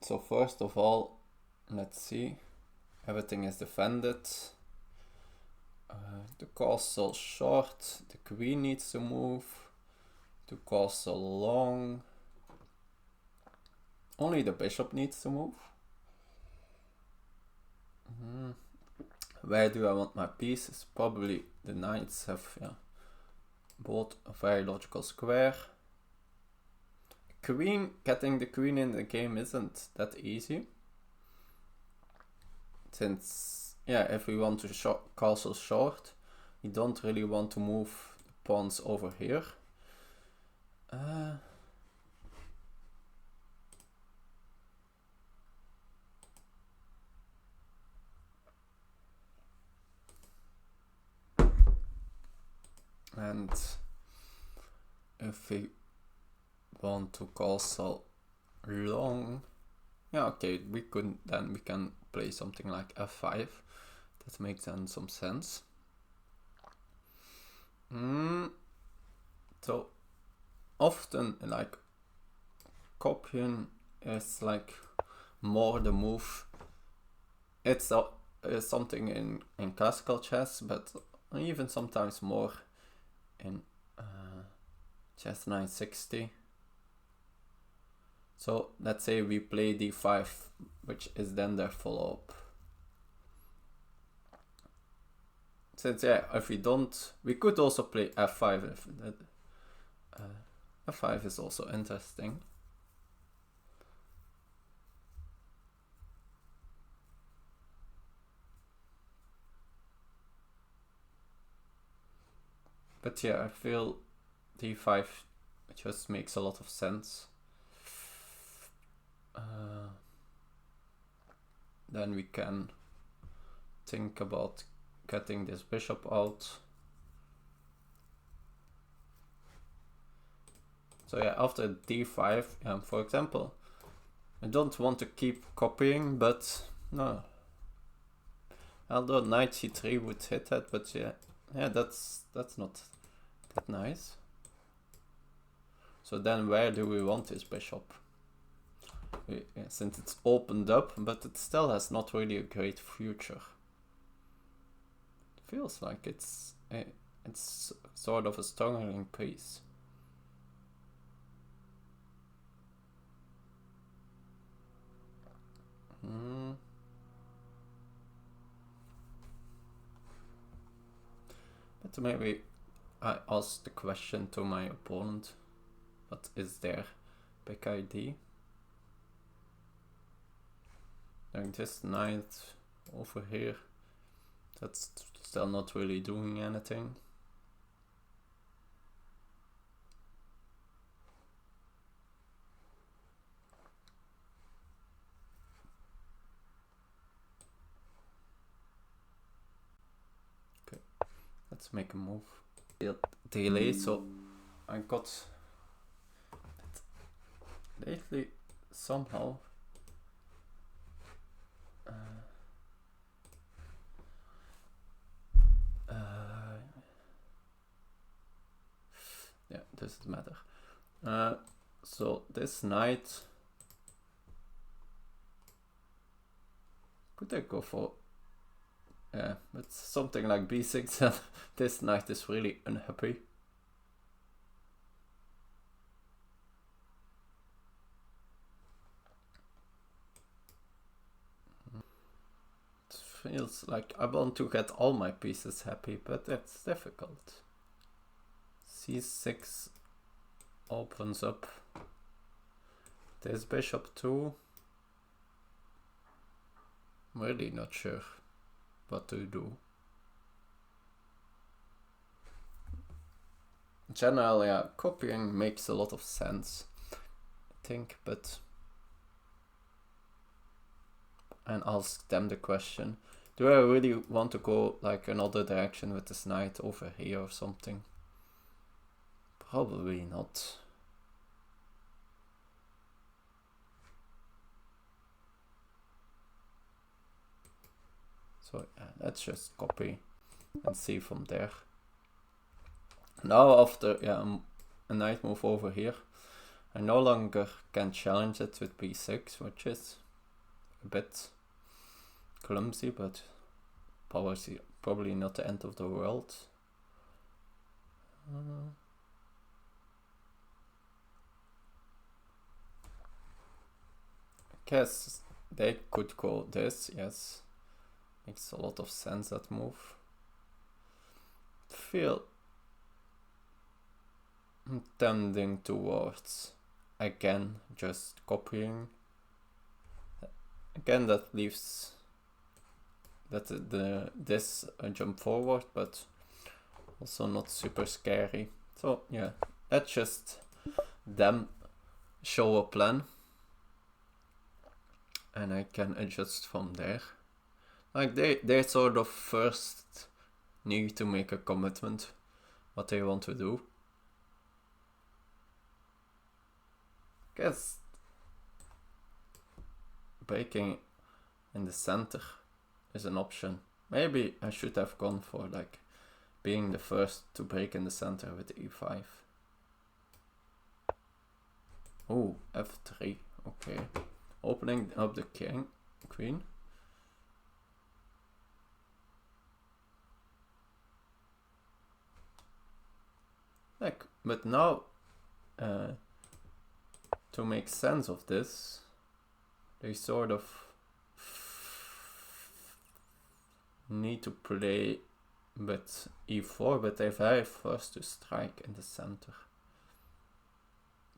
so first of all, let's see. Everything is defended. The castle short. The queen needs to move. The castle long. Only the bishop needs to move. Where do I want my pieces? Probably the knights have both a very logical square. Queen, getting the queen in the game isn't that easy. Since, if we want to castle short, we don't really want to move the pawns over here. And if we want to castle long, we can play something like f5. That makes then some sense. So often like copying is like more the move. It's something in classical chess, but even sometimes more in Chess960. So let's say we play d5, which is then their follow-up. Since if we don't, we could also play f5. If f5 is also interesting. But I feel d5 just makes a lot of sense. Then we can think about getting this bishop out. So after d5, for example, I don't want to keep copying, but no. Although knight c3 would hit that, but that's not that nice. So then where do we want this bishop? Since it's opened up, but it still has not really a great future. It feels like it's sort of a struggling piece. But maybe I ask the question to my opponent, what is their big idea? Like this knight over here, that's still not really doing anything. Okay, let's make a move. Delay, so I got lately somehow doesn't matter. So this knight, could I go for it's something like b6 and this knight is really unhappy. It feels like I want to get all my pieces happy, but it's difficult. c6 opens up this bishop too. I'm really not sure what to do. In general, copying makes a lot of sense, I think, but and ask them the question, do I really want to go like another direction with this knight over here or something? Probably not. So let's just copy and see from there. Now after a knight move over here, I no longer can challenge it with b6, which is a bit clumsy, but probably not the end of the world. I guess they could go this, yes. Makes a lot of sense, that move. Feel tending towards again just copying. Again, that leaves that this jump forward, but also not super scary. So yeah, let's just them show a plan, and I can adjust from there. Like they sort of first need to make a commitment what they want to do. Guess breaking in the center is an option. Maybe I should have gone for like being the first to break in the center with e5. Oh, f3. Okay, opening up the queen. Like, but now to make sense of this, they sort of need to play with e4, but they're very first to strike in the center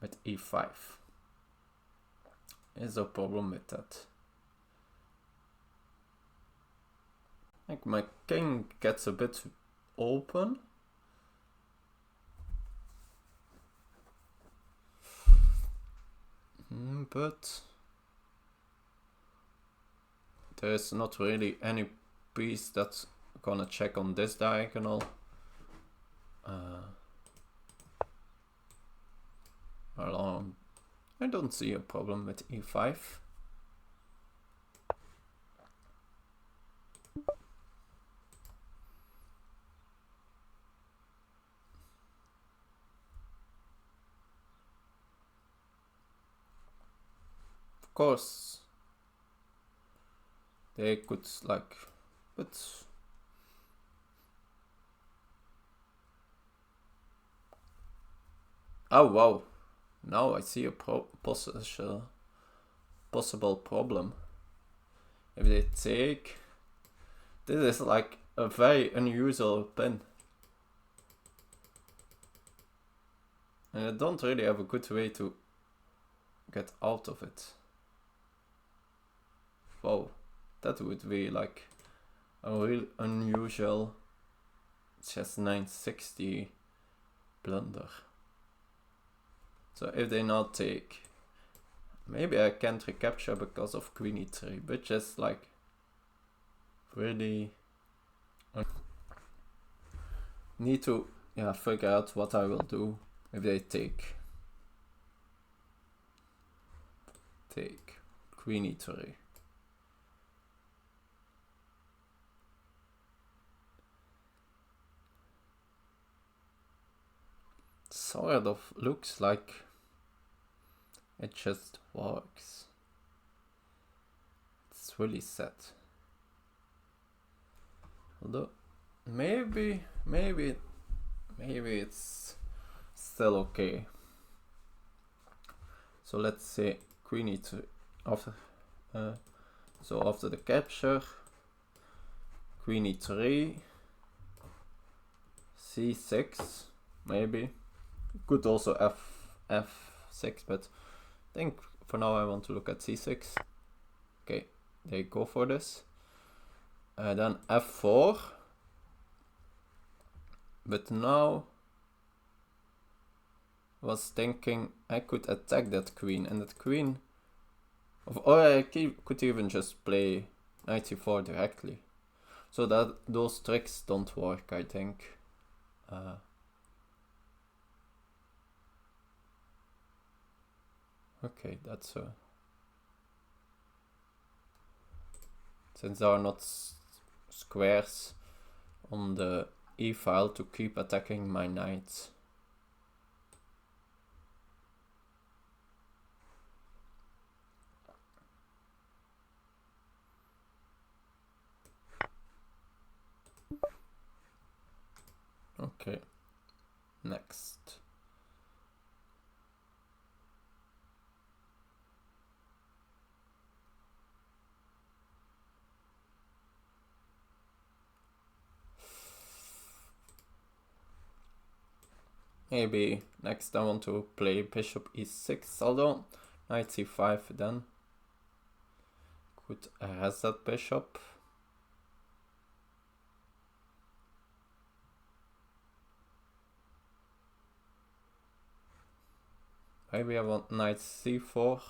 with e5. Is a problem with that. Like my king gets a bit open. But there's not really any piece that's gonna check on this diagonal. Along, I don't see a problem with e5. Of course, they could like, but oh wow, now I see a possible problem. If they take, this is like a very unusual pin, and I don't really have a good way to get out of it. Wow, that would be like a real unusual Chess960 blunder. So if they now take, maybe I can't recapture because of queen e3, but just like really need to figure out what I will do if they take queen e3. Sort of looks like it just works. It's really set. Although maybe it's still okay. So let's say queen e3 after so after the capture, queen e3, c6 maybe. Could also f6, but I think for now I want to look at c6. Okay, they go for this. Then f4. But now I was thinking I could attack that queen, and that queen, or I could even just play knight c4 directly. So that those tricks don't work, I think. Okay, that's since there are not squares on the e file to keep attacking my knights. Okay, next. Maybe next I want to play bishop e6, although knight c5 then could arrest that bishop. Maybe I want knight c4.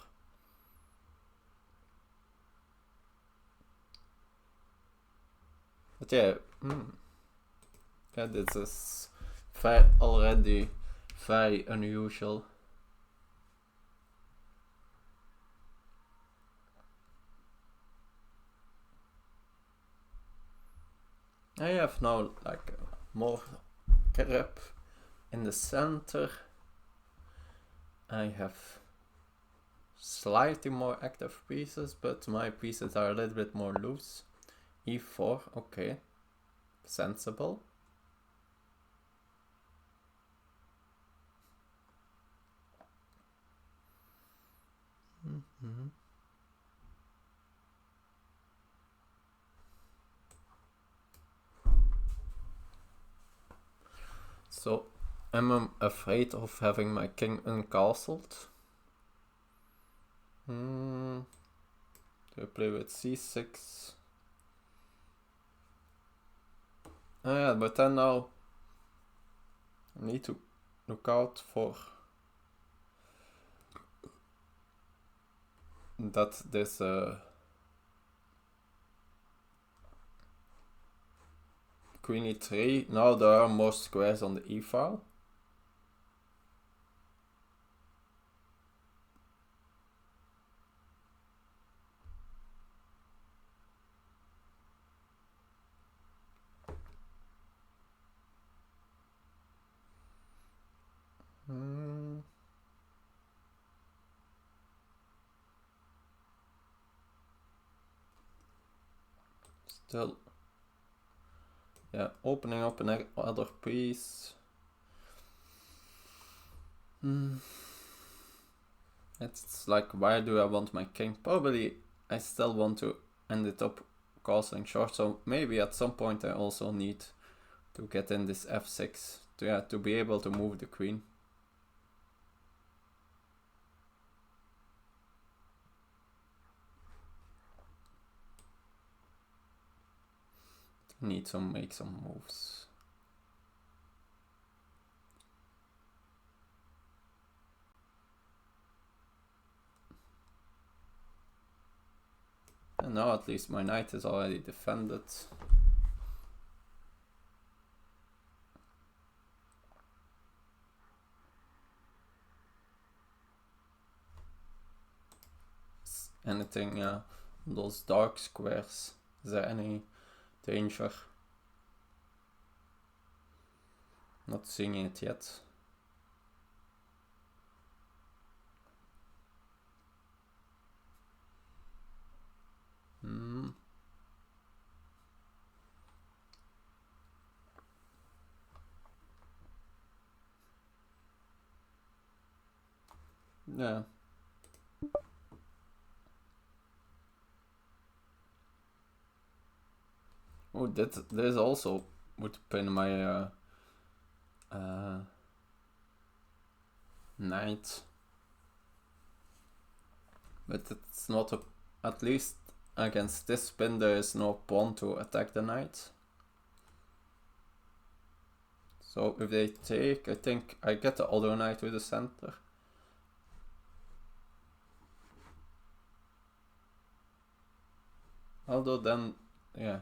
But yeah, yeah, this is already very unusual. I have now like more grip in the center. I have slightly more active pieces, but my pieces are a little bit more loose. e4, okay, sensible. So I'm afraid of having my king uncastled. Do I play with c6? Oh yeah, but then now I need to look out for that this queen e3, now there are more squares on the e file. Still, yeah, opening up another piece. It's like, why do I want my king? Probably I still want to end it up castling short, so maybe at some point I also need to get in this f6 to be able to move the queen. Need to make some moves. And now at least my knight is already defended. Anything on those dark squares? Is there any danger? Not seeing it yet. Yeah. Oh, this also would pin my knight, but it's not at least against this pin there is no pawn to attack the knight. So if they take, I think I get the other knight with the center. Although then, yeah,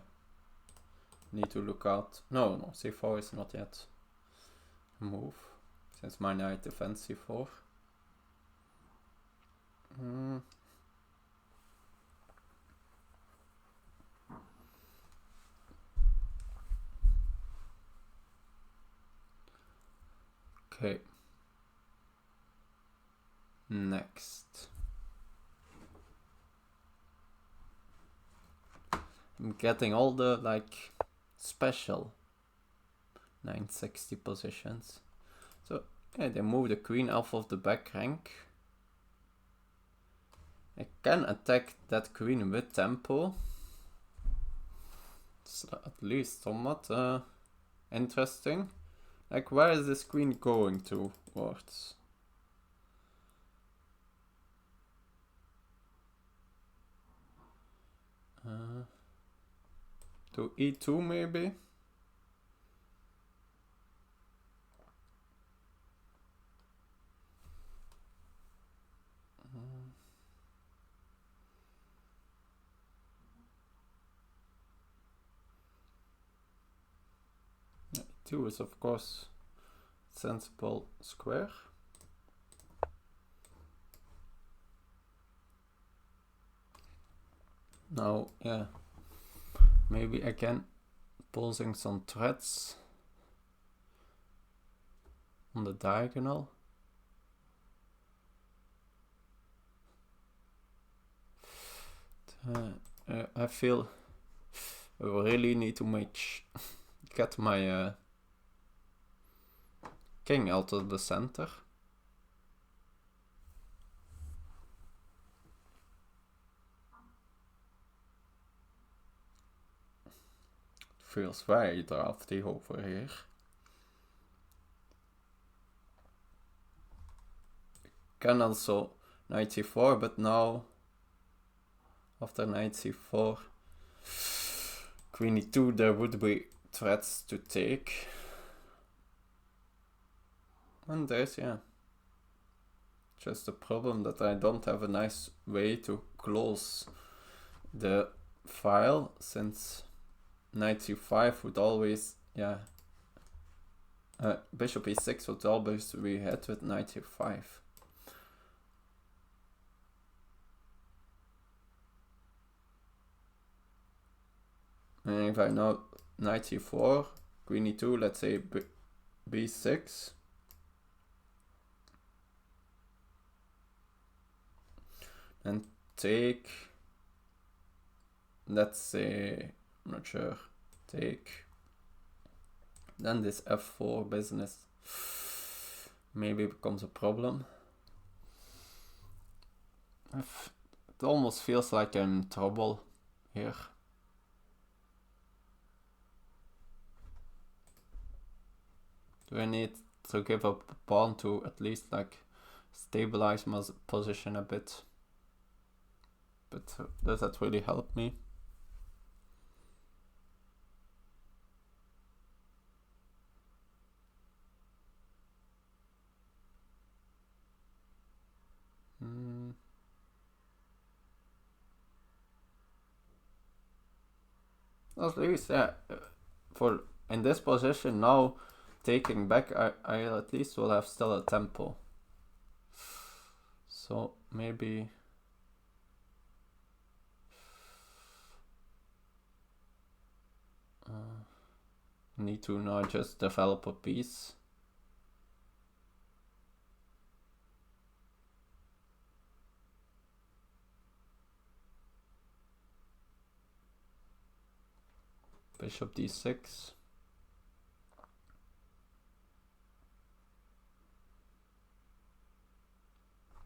need to look out. No, c4 is not yet a move, since my knight defends c4. Okay. Next. I'm getting all the like special 960 positions. So yeah, they move the queen off of the back rank. I can attack that queen with tempo. It's at least somewhat interesting. Like, where is this queen going towards? To e2 maybe? E2 is of course sensible square. Now, yeah, maybe again pulsing some threads on the diagonal. I feel I really need to get my king out of the center. Feels very drafty over here. Can also knight c4, but now after knight c4, queen e2, there would be threats to take. And there's, yeah, just the problem that I don't have a nice way to close the file, since knight c5 would always, yeah, bishop e6 would always be hit with knight e5. And if I know knight c4, queen e2, let's say b6, and take, let's say, I'm not sure, take, then this f4 business maybe becomes a problem. It almost feels like I'm in trouble here. Do I need to give up a pawn to at least like stabilize my position a bit? But does that really help me? At least, yeah, for in this position now, taking back, I at least will have still a tempo. So maybe need to now just develop a piece. Bishop d6.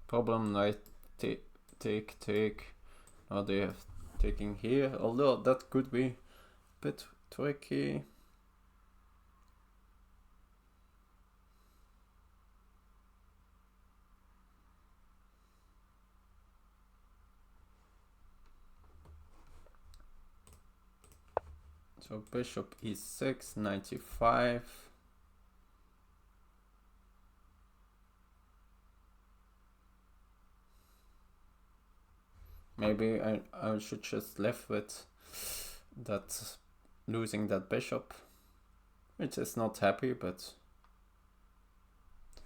Problem, knight take. Now they have taking here, although that could be a bit tricky. So bishop e6, 95. Maybe I should just live with that, losing that bishop, which is not happy, but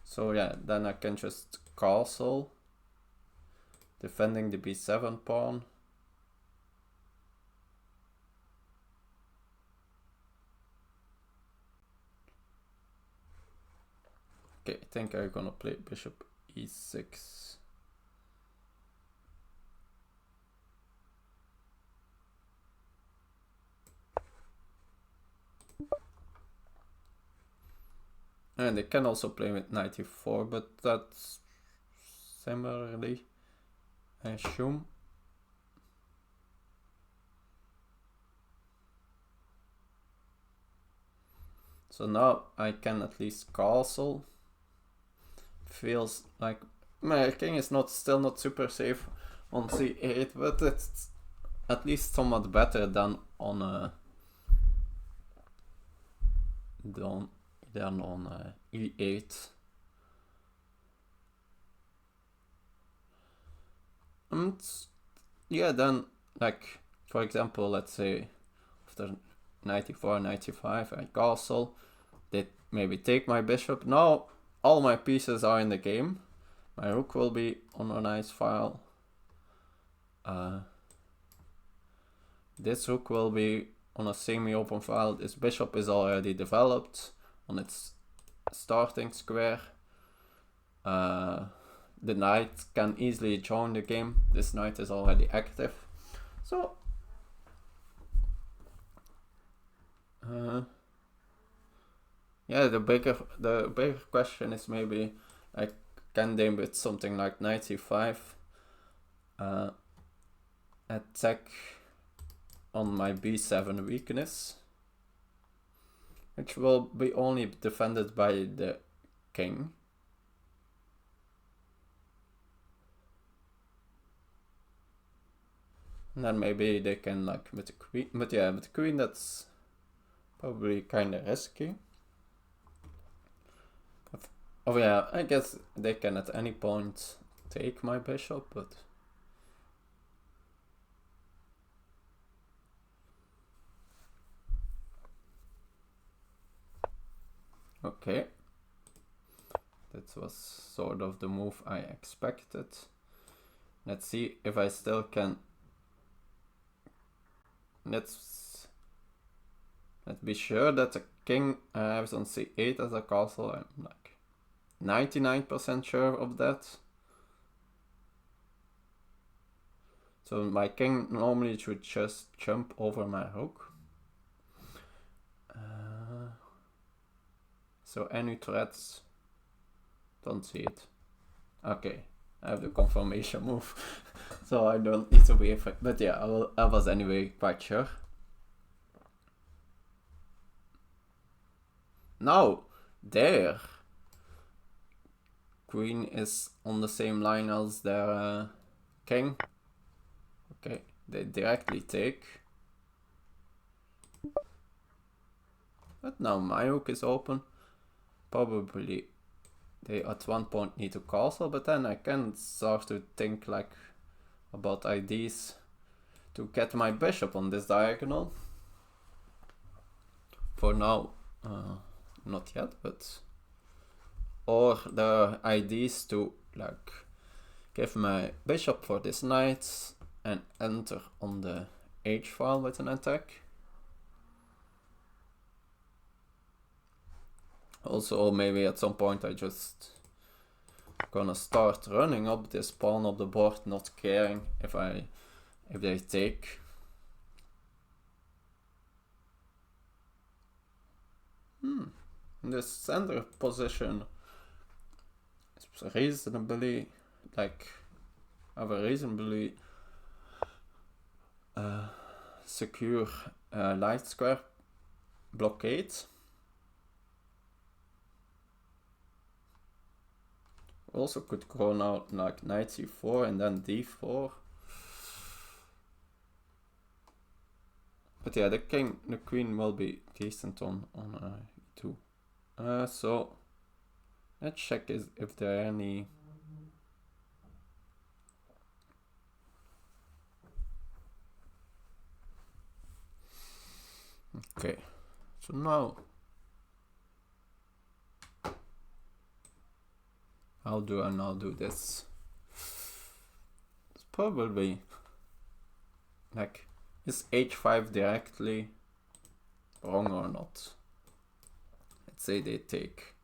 so yeah, then I can just castle, defending the b7 pawn. Okay, I think I'm gonna play bishop e6. And they can also play with knight e4, but that's similarly, I assume. So now I can at least castle. Feels like my king is still not super safe on c8, but it's at least somewhat better than on e8. And yeah, then like for example, let's say after knight e4, knight e5, I castle. They maybe take my bishop. Now all my pieces are in the game. My rook will be on a nice file. This rook will be on a semi-open file. This bishop is already developed on its starting square. The knight can easily join the game. This knight is already active. So yeah, the bigger question is maybe like, can they with something like knight c5 attack on my b7 weakness, which will be only defended by the king. And then maybe they can like with the queen, but yeah, with the queen that's probably kind of risky. Oh yeah, I guess they can at any point take my bishop, but okay. That was sort of the move I expected. Let's see if I still can. Let's be sure that the king arrives on c8 as a castle. I'm like 99% sure of that. So my king normally should just jump over my rook. So any threats? Don't see it. Okay, I have the confirmation move. So I don't need to be afraid. But yeah, I was anyway quite sure. Now, there. Queen is on the same line as their king. Okay, they directly take. But now my rook is open. Probably they at one point need to castle, but then I can start to think like about ideas to get my bishop on this diagonal. For now, not yet, but or the ideas to like give my bishop for this knight and enter on the h file with an attack. Also, maybe at some point I just gonna start running up this pawn of the board, not caring if they take. The center position is reasonably like have a reasonably secure light square blockade. Also could go now like knight c4 and then d4. But yeah, the queen will be decent on e2. So let's check if there are any. Okay, so now how do I now do this? It's probably like, is h5 directly wrong or not? Let's say they take.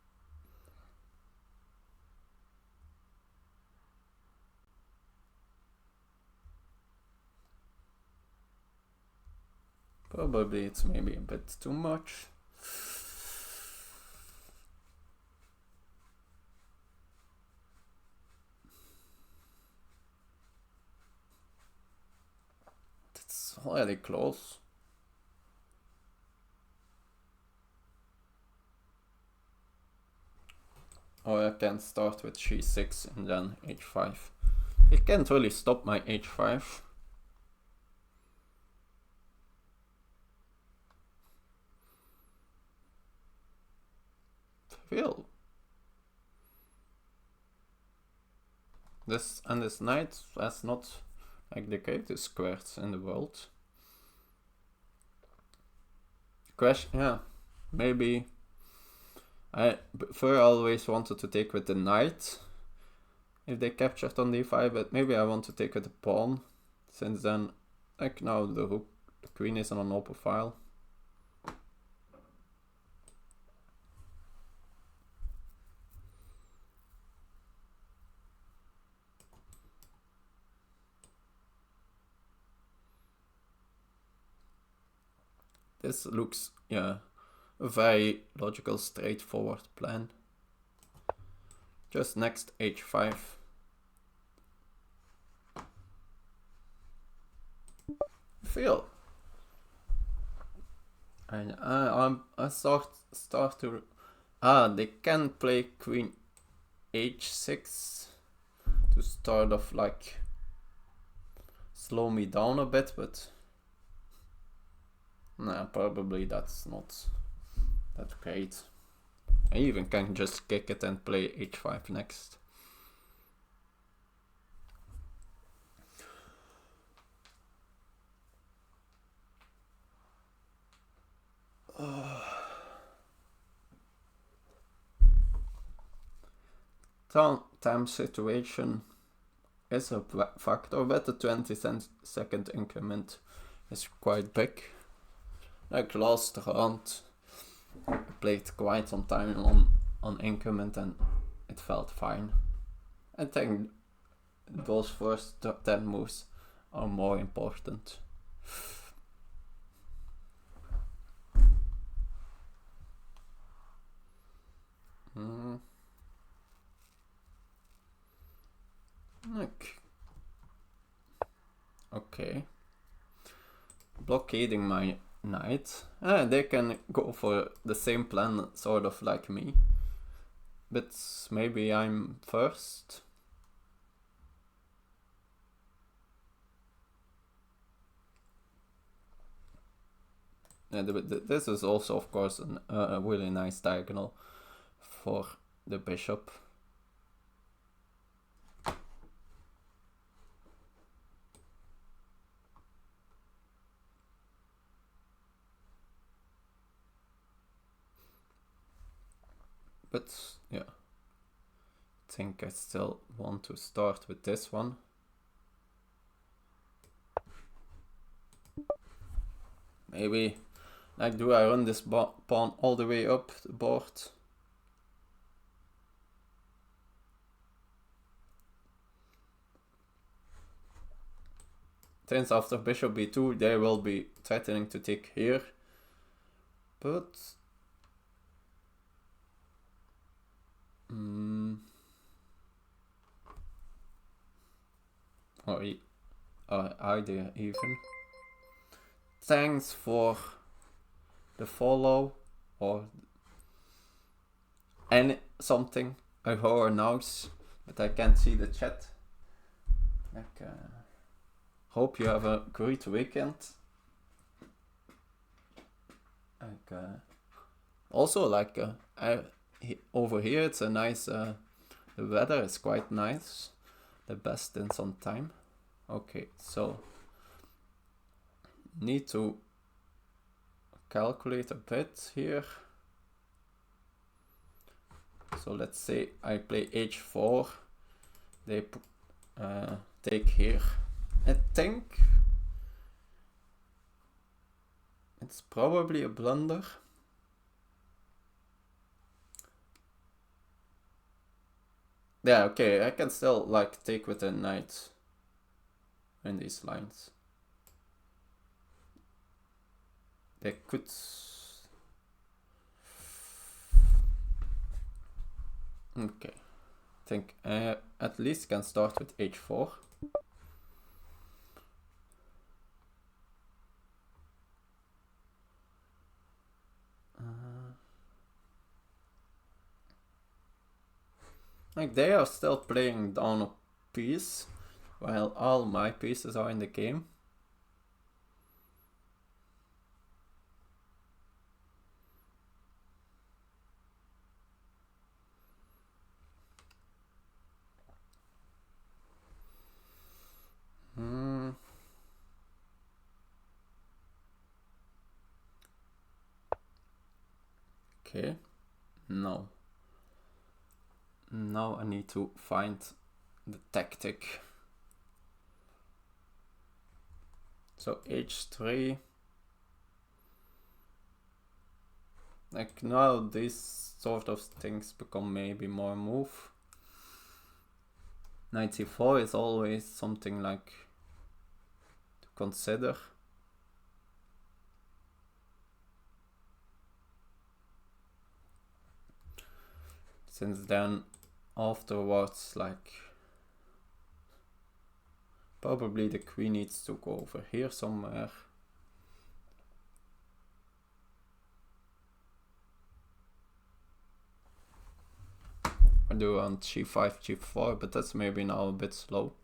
Probably it's maybe a bit too much. already close. Or I can start with g6 and then h5. He can't really stop my h5. Feel this, and this knight has not like the greatest squares in the world. Question, yeah, maybe I always wanted to take with the knight if they captured on d5, but maybe I want to take with the pawn, since then, like now the queen is on an open file. This looks, yeah, a very logical, straightforward plan. Just next h5. Feel. And I start to. They can play queen h6 to start off, like slow me down a bit, but nah, probably that's not that great. I even can just kick it and play h5 next. Time situation is a factor, but the 20-second increment is quite big. Like last round, I played quite some time on increment and it felt fine. I think those first 10 moves are more important. Okay. Blockading my knight. They can go for the same plan, sort of like me. But maybe I'm first. This is also, of course, a really nice diagonal for the bishop. But yeah, I think I still want to start with this one. Maybe, like, do I run this pawn all the way up the board? Since after bishop b2 they will be threatening to take here. But or either even. Thanks for the follow or any something. I heard a noise, but I can't see the chat. Like, hope you have a great weekend. Like, also, like, over here it's a nice. The weather is quite nice. The best in some time. Okay, so need to calculate a bit here. So let's say I play h4. They take here. I think it's probably a blunder. Yeah, okay, I can still like take with a knight in these lines. They could. Okay, I think I at least can start with h4. Like, they are still playing down a piece, while all my pieces are in the game. Okay, no. Now I need to find the tactic. So h3. Like, now these sort of things become maybe more move. Knight c4 is always something like to consider. Since then afterwards, like, probably the queen needs to go over here somewhere. I do on g5, g4, but that's maybe now a bit slow.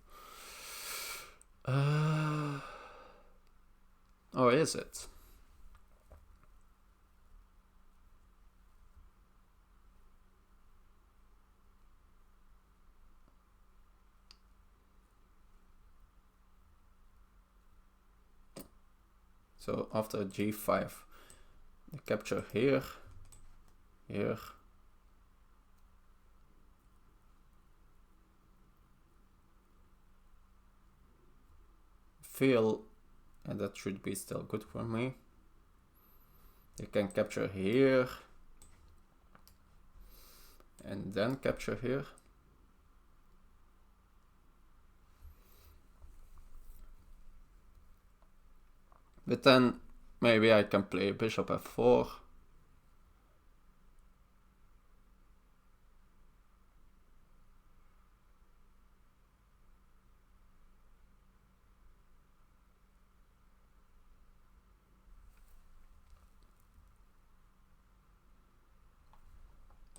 Or is it? So after g5, the capture here, here. Feel, and that should be still good for me. They can capture here, and then capture here. But then maybe I can play bishop f4.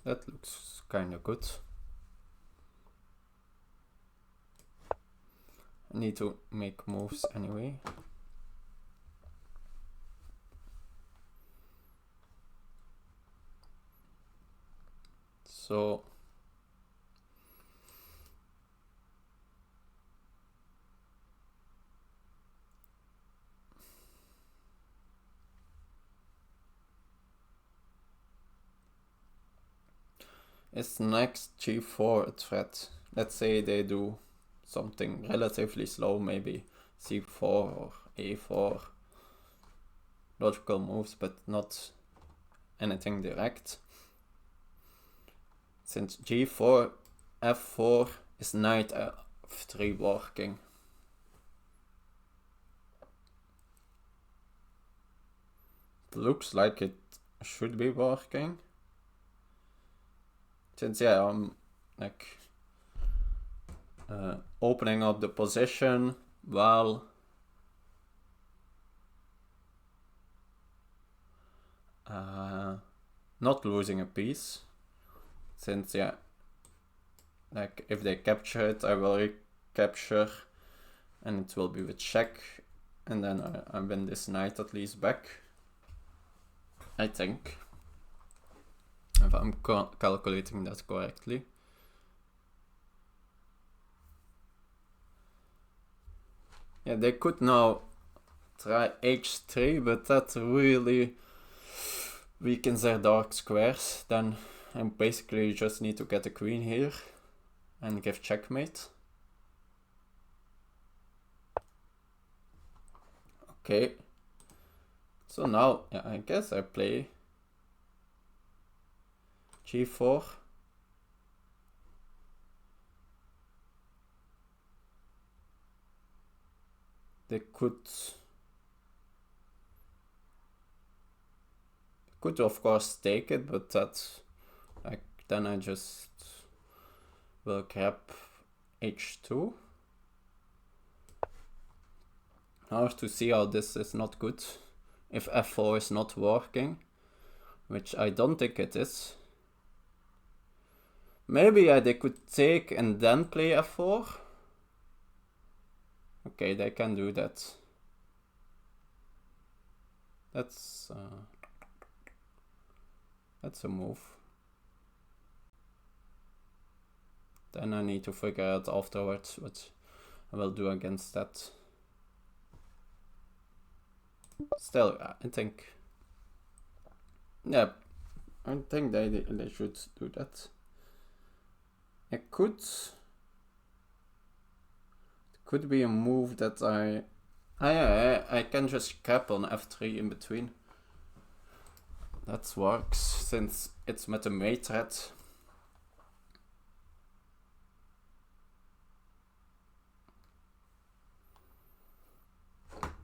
That looks kind of good. I need to make moves anyway. So is next g4 a threat? Let's say they do something relatively slow, maybe c4 or a4. Logical moves, but not anything direct. Since g4, f4 is knight f3 working. It looks like it should be working. Since, yeah, I'm like opening up the position while not losing a piece. Since, yeah, like if they capture it, I will recapture and it will be with check, and then I win this knight at least back, I think, if I'm calculating that correctly. Yeah, they could now try h3, but that really weakens their dark squares. Then I basically just need to get the queen here and give checkmate. Okay, so now, yeah, I guess I play g4. They could of course take it, but that's like, then I just will grab h2. Now to see how this is not good. If f4 is not working, which I don't think it is. Maybe they could take and then play f4. Okay, they can do that. That's a move. Then I need to figure out afterwards what I will do against that. Still, I think, yeah, I think they should do that. It could be a move that I can just cap on f3 in between. That works since it's met a mate threat.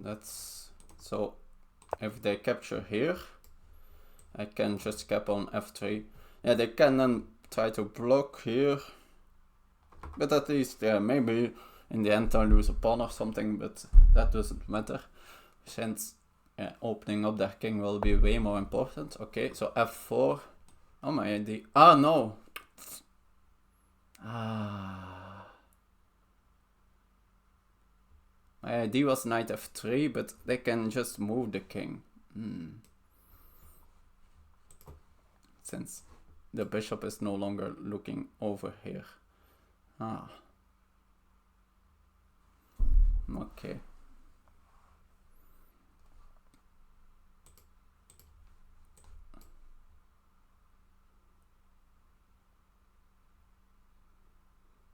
That's so if they capture here, I can just cap on f3. Yeah, they can then try to block here, but at least, yeah, maybe in the end I lose a pawn or something, but that doesn't matter since opening up their king will be way more important. Okay, so f4. Oh, my idea. Ah, no. My idea was knight f3, but they can just move the king. Since the bishop is no longer looking over here. Okay.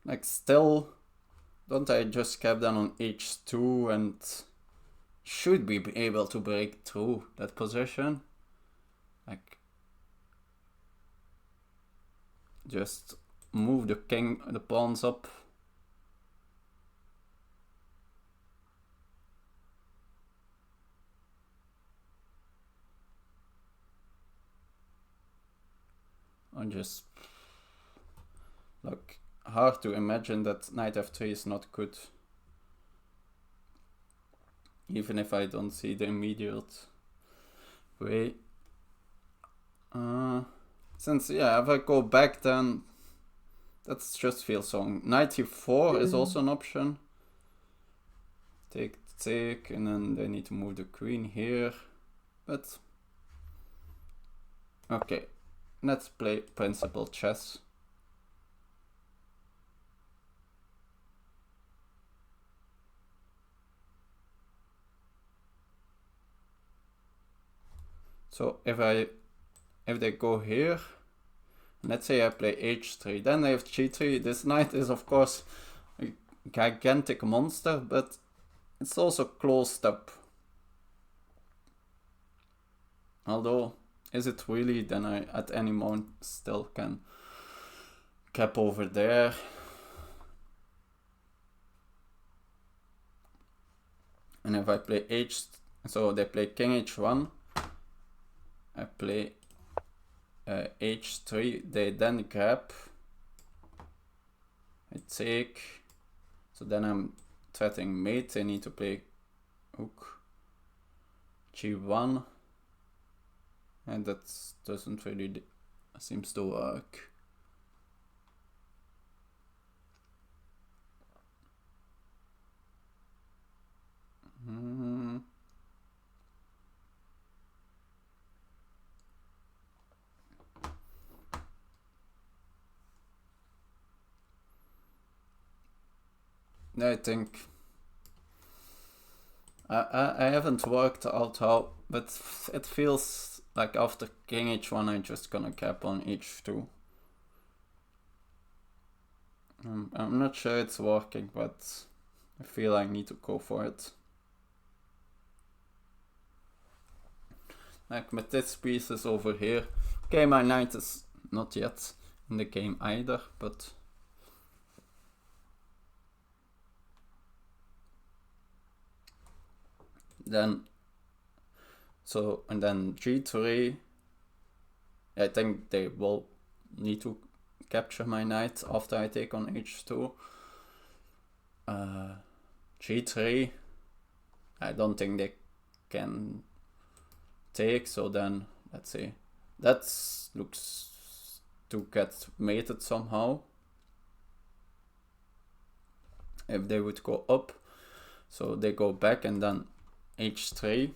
Like, still, don't I just cap down on h2 and should be able to break through that position? Like, just move the king, the pawns up. And just, look, hard to imagine that knight f3 is not good. Even if I don't see the immediate way. Since, yeah, if I go back, then that's just feels wrong. Knight e4 is also an option. Take, and then they need to move the queen here. But, okay, let's play principal chess. So if they go here, let's say I play h3, then they have g3. This knight is of course a gigantic monster, but it's also closed up. Although, is it really? Then I at any moment still can cap over there. And if I play so they play king h1. I play h3, they then grab, I take, so then I'm threatening mate, they need to play hook g1, and that doesn't really seems to work. I think I haven't worked out how, but it feels like after king h1 I'm just gonna cap on h2. I'm not sure it's working, but I feel I need to go for it. Like with this piece is over here. Okay, my knight is not yet in the game either, but then and then g3, I think they will need to capture my knight after I take on h2. G3, I don't think they can take, so then let's see, that looks to get mated somehow. If they would go up, so they go back and then h3.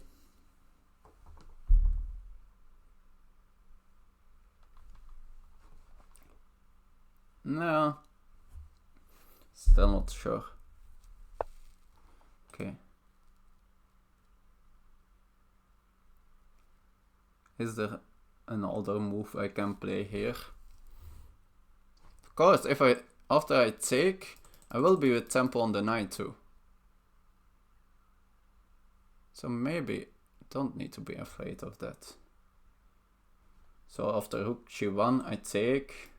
No, still not sure. Okay. Is there another move I can play here? Of course, if after I take, I will be with tempo on the knight too. So maybe don't need to be afraid of that. So after rook g1 I take.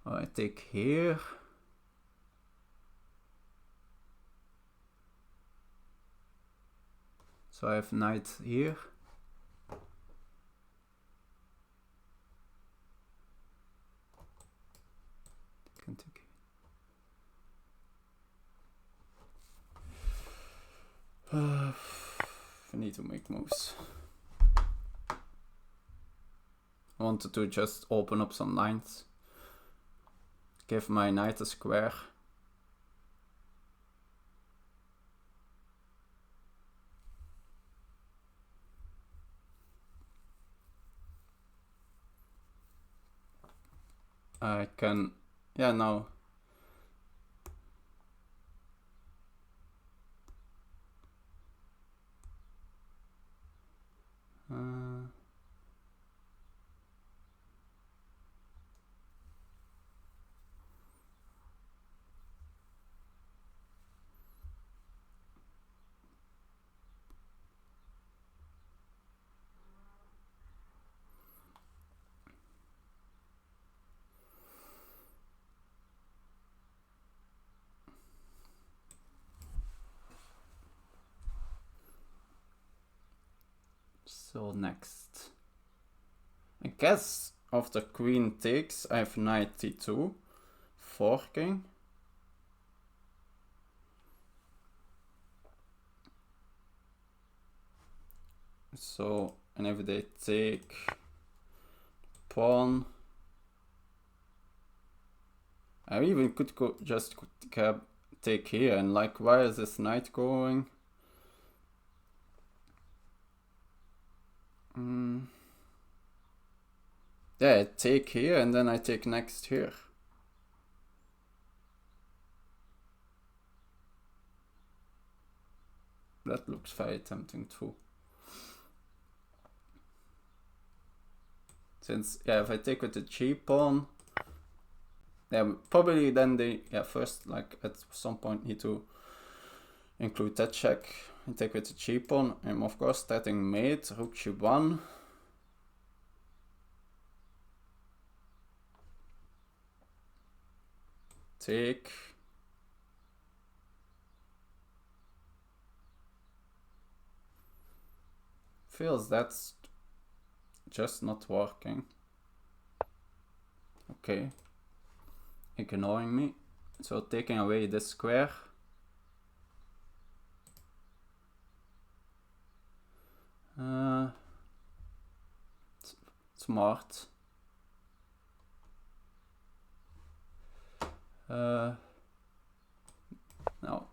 I take here. So I have knight here. Can take. I need to make moves. I wanted to just open up some lines. Give my knight a square. I can, yeah, now. So next, I guess after queen takes, I have knight t2, forking. So, and if they take pawn, I even could go just take here, and like, where is this knight going? Yeah, I take here and then I take next here. That looks very tempting too. Since, yeah, if I take with the g pawn, yeah, probably then they, yeah, first, like, at some point need to include that check and take with the g pawn. I'm of course starting mate, rook g1. Take. Feels that's just not working. Okay. Ignoring me. So taking away this square. Smart. No,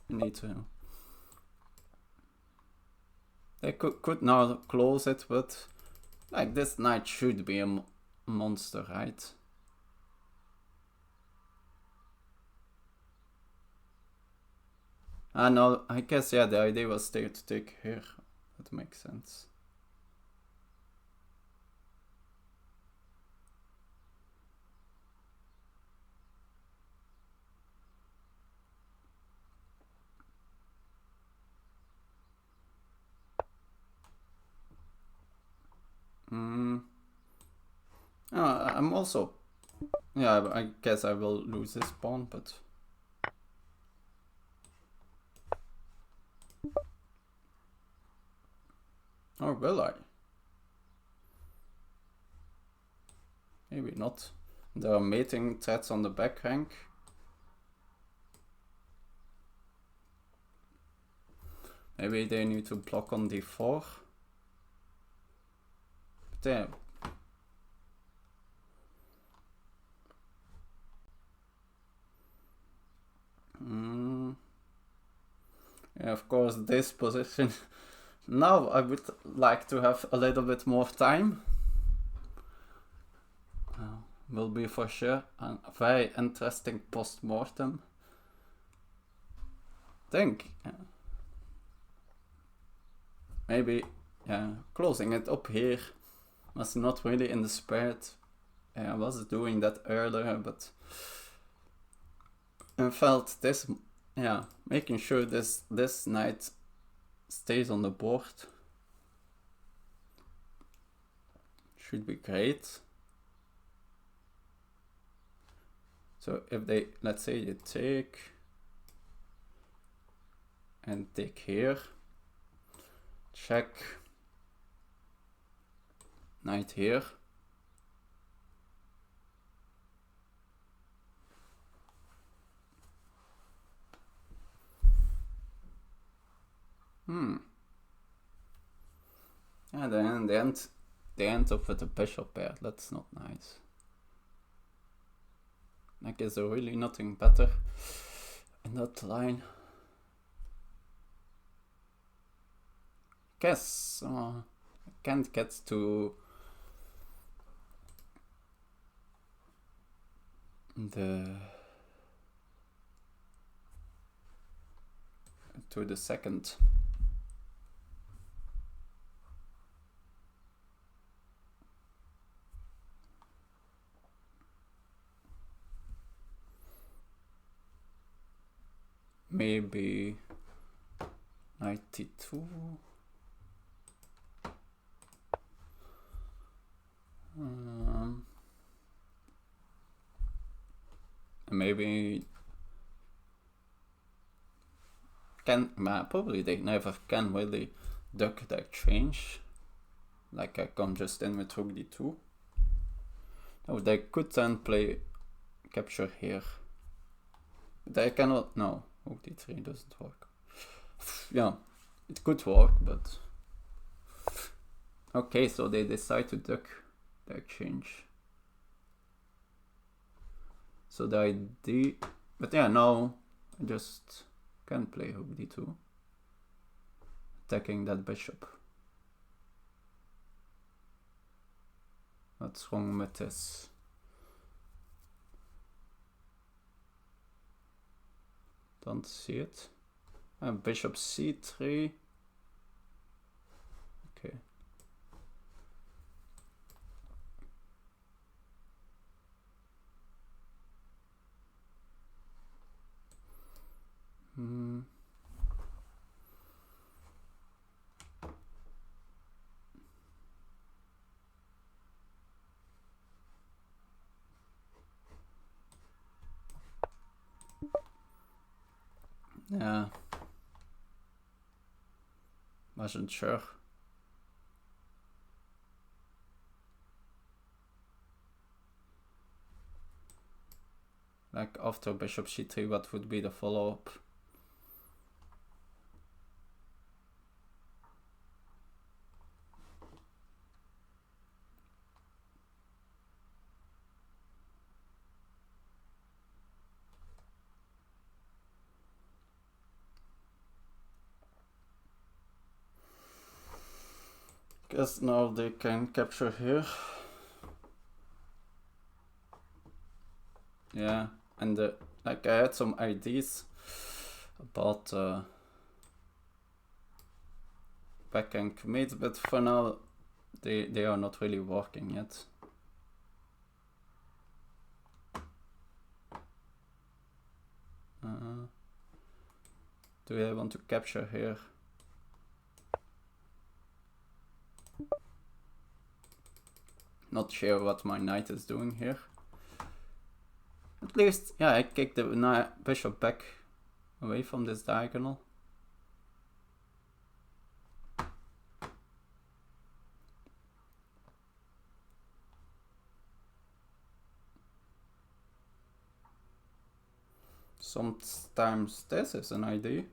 you need to. They could now close it, but like this knight should be a monster, right? No, I guess, yeah, the idea was there to take here. That makes sense. I'm also, yeah, I guess I will lose this pawn, but or will I? Maybe not. There are mating threats on the back rank. Maybe they need to block on d4. Damn. Yeah, of course, this position. Now I would like to have a little bit more time. Will be for sure a very interesting post-mortem. Think. Maybe closing it up here was not really in the spirit. I was doing that earlier, but I felt this, making sure this knight stays on the board should be great. So if they, let's say they take and take here, check, knight here. And then they end up with a bishop pair. That's not nice. Like, is there really nothing better in that line? Guess I can't get to the second. Maybe 92. Maybe probably they never can really duck that change. Like I come just in with rook d2. Oh, they could then play capture here. They cannot. No, rook d3 doesn't work. Yeah, it could work, but okay. So they decide to duck the exchange. So the idea, but yeah, now I just can play rook d2, attacking that bishop. What's wrong with this? Don't see it. Bishop c3. Okay. Yeah. Wasn't sure. Like after bishop c3, what would be the follow-up? Guess now they can capture here. Yeah, and like I had some ideas about backhand mates, but for now they are not really working yet. Do I want to capture here? Not sure what my knight is doing here. At least, yeah, I kicked the bishop back away from this diagonal. Sometimes this is an idea.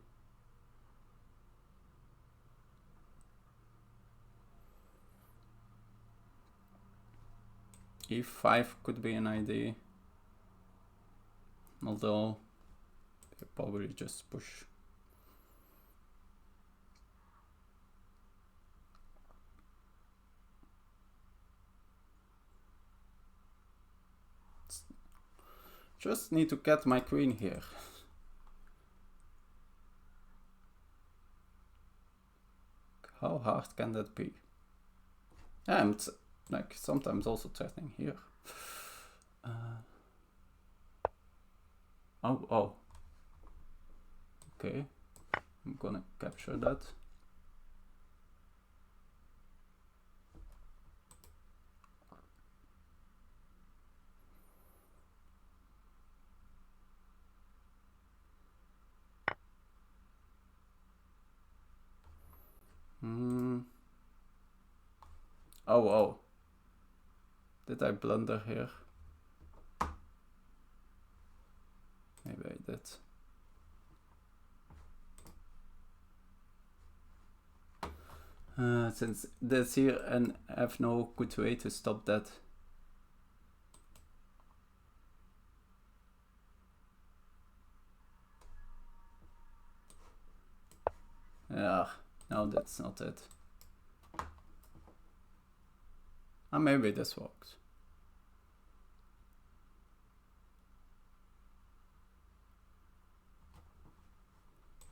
e5 could be an idea. Although they probably just push. Just need to get my queen here. How hard can that be? Yeah, it's like sometimes also threatening here. Oh. Okay, I'm gonna capture that. Oh. Did I blunder here? Maybe I did. Since that's here and I have no good way to stop that. Yeah, no, that's not it. Maybe this works.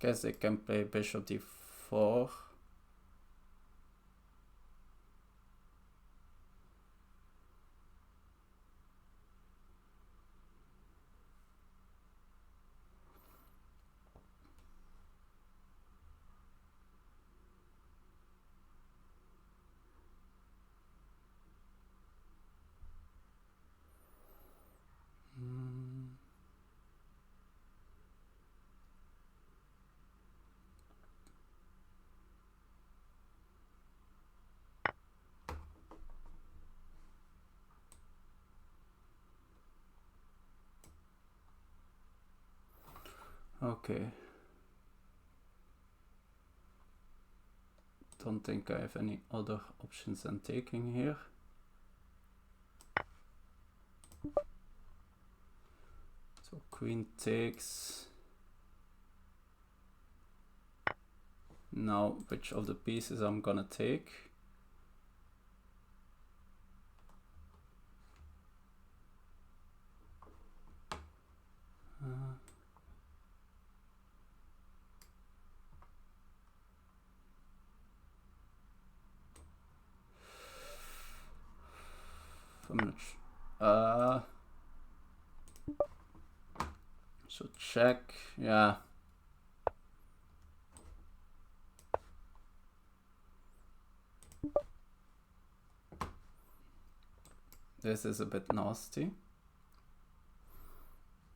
Guess they can play bishop d4. Okay. Don't think I have any other options than taking here. So queen takes. Now, which of the pieces I'm gonna take? I'm not sure. So check, yeah. This is a bit nasty.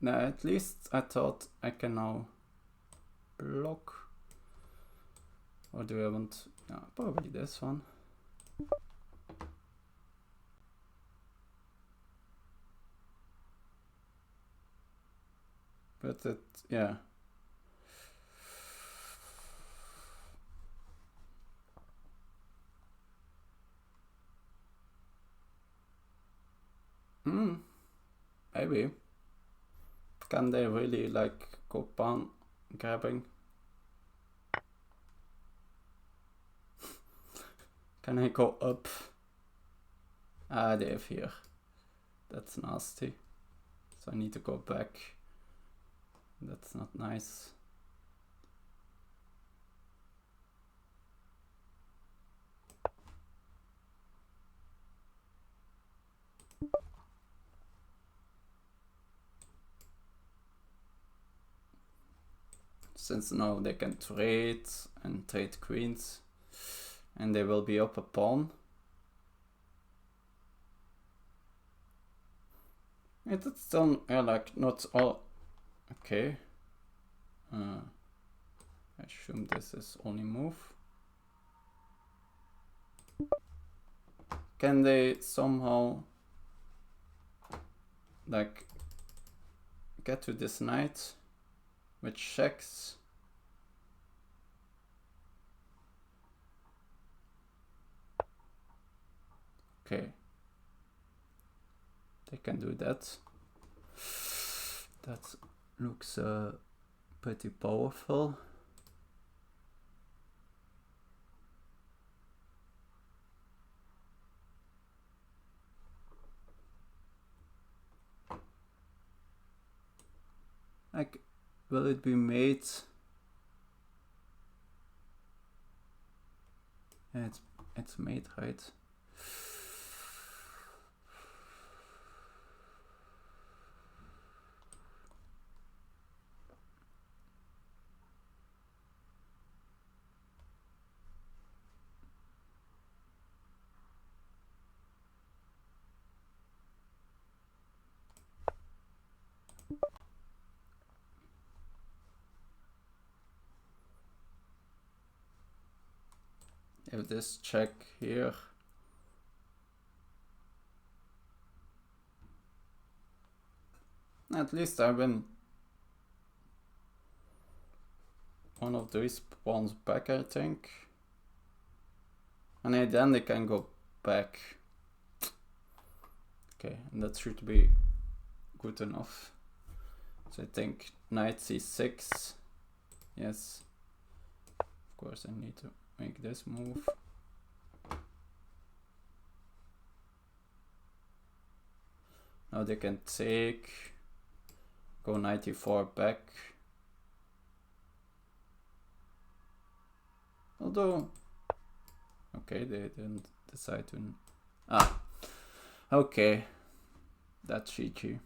Now, at least I thought I can now block. Or do I want? Yeah, probably this one. But it, yeah. Maybe. Can they really like go pawn grabbing? Can I go up? They have here. That's nasty. So I need to go back. That's not nice. Since now they can trade and trade queens, and they will be up a pawn. It's still like not all okay. I assume this is only move. Can they somehow like get to this knight with checks? Okay. they can do that. That looks pretty powerful. Like, will it be mate? Yeah, it's mate, right? If this check here, at least I win one of these pawns back, I think. And then they can go back. Okay, and that should be good enough. So I think knight c6. Yes. Of course I need to make this move. Now they can take, go knight e4 back. Although, okay, they didn't decide to. Ah, okay, that's GG.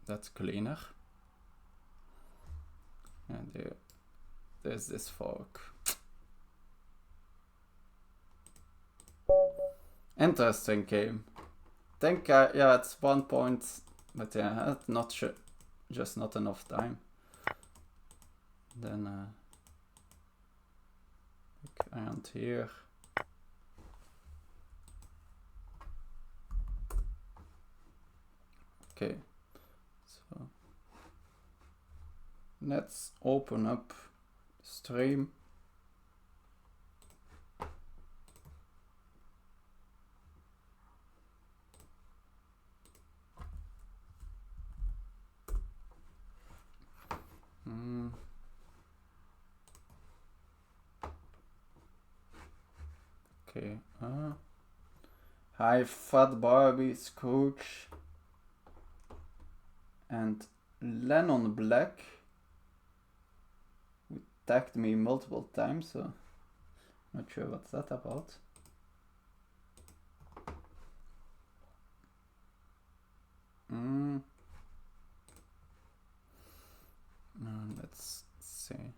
That's cleaner. And there's this fork. Interesting game. Think yeah, it's 1 point, but yeah, not sure, just not enough time. Then around here. Okay, so let's open up stream. Okay. Hi, Fat Barbie, Scrooge, and Lennon Black, who tagged me multiple times, so not sure what's that about. Let's see.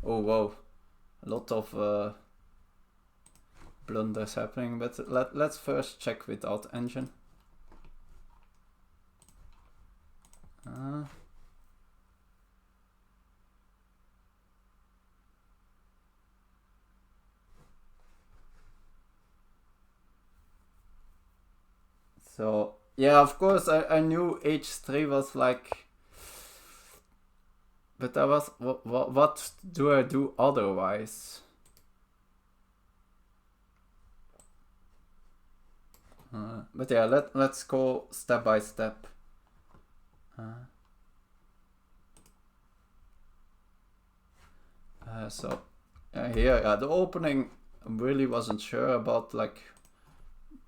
Oh wow, a lot of blunders happening, but let's first check without engine. So yeah, of course I knew h3 was like, but I was what do I do otherwise? But yeah, let's go step by step. So here, the opening really wasn't sure about like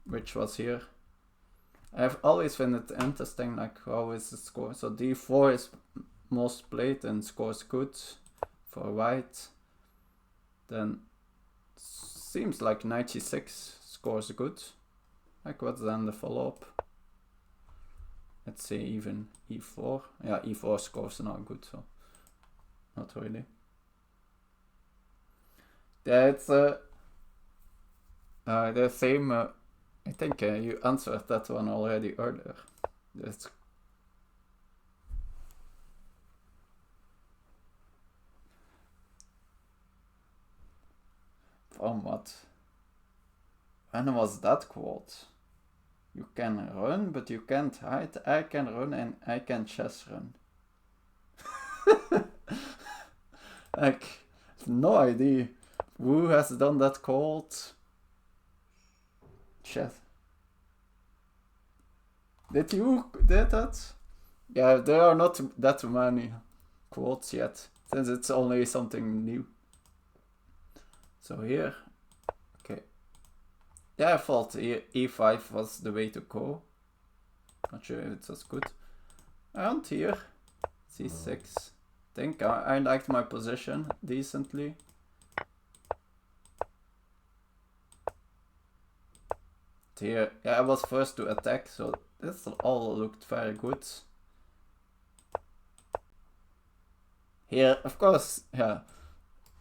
which was here. I've always found it interesting, like how is the score? So d4 is most played and scores good for white. Then seems like knight e6 scores good. Like what's then the follow-up? Let's say even e4. Yeah, e4 scores not good, so not really. Yeah, it's the same. I think you answered that one already earlier. That's from what? When was that quote? You can run, but you can't hide. I can run and I can chess run. Like, no idea who has done that called. Shit. Did you did that? Yeah, there are not that many quotes yet, since it's only something new. So here, okay. Yeah, I thought e5 was the way to go. Not sure if it was good. And here, c6. Think I liked my position decently. Here, yeah, I was first to attack, so this all looked very good. Here, of course, yeah,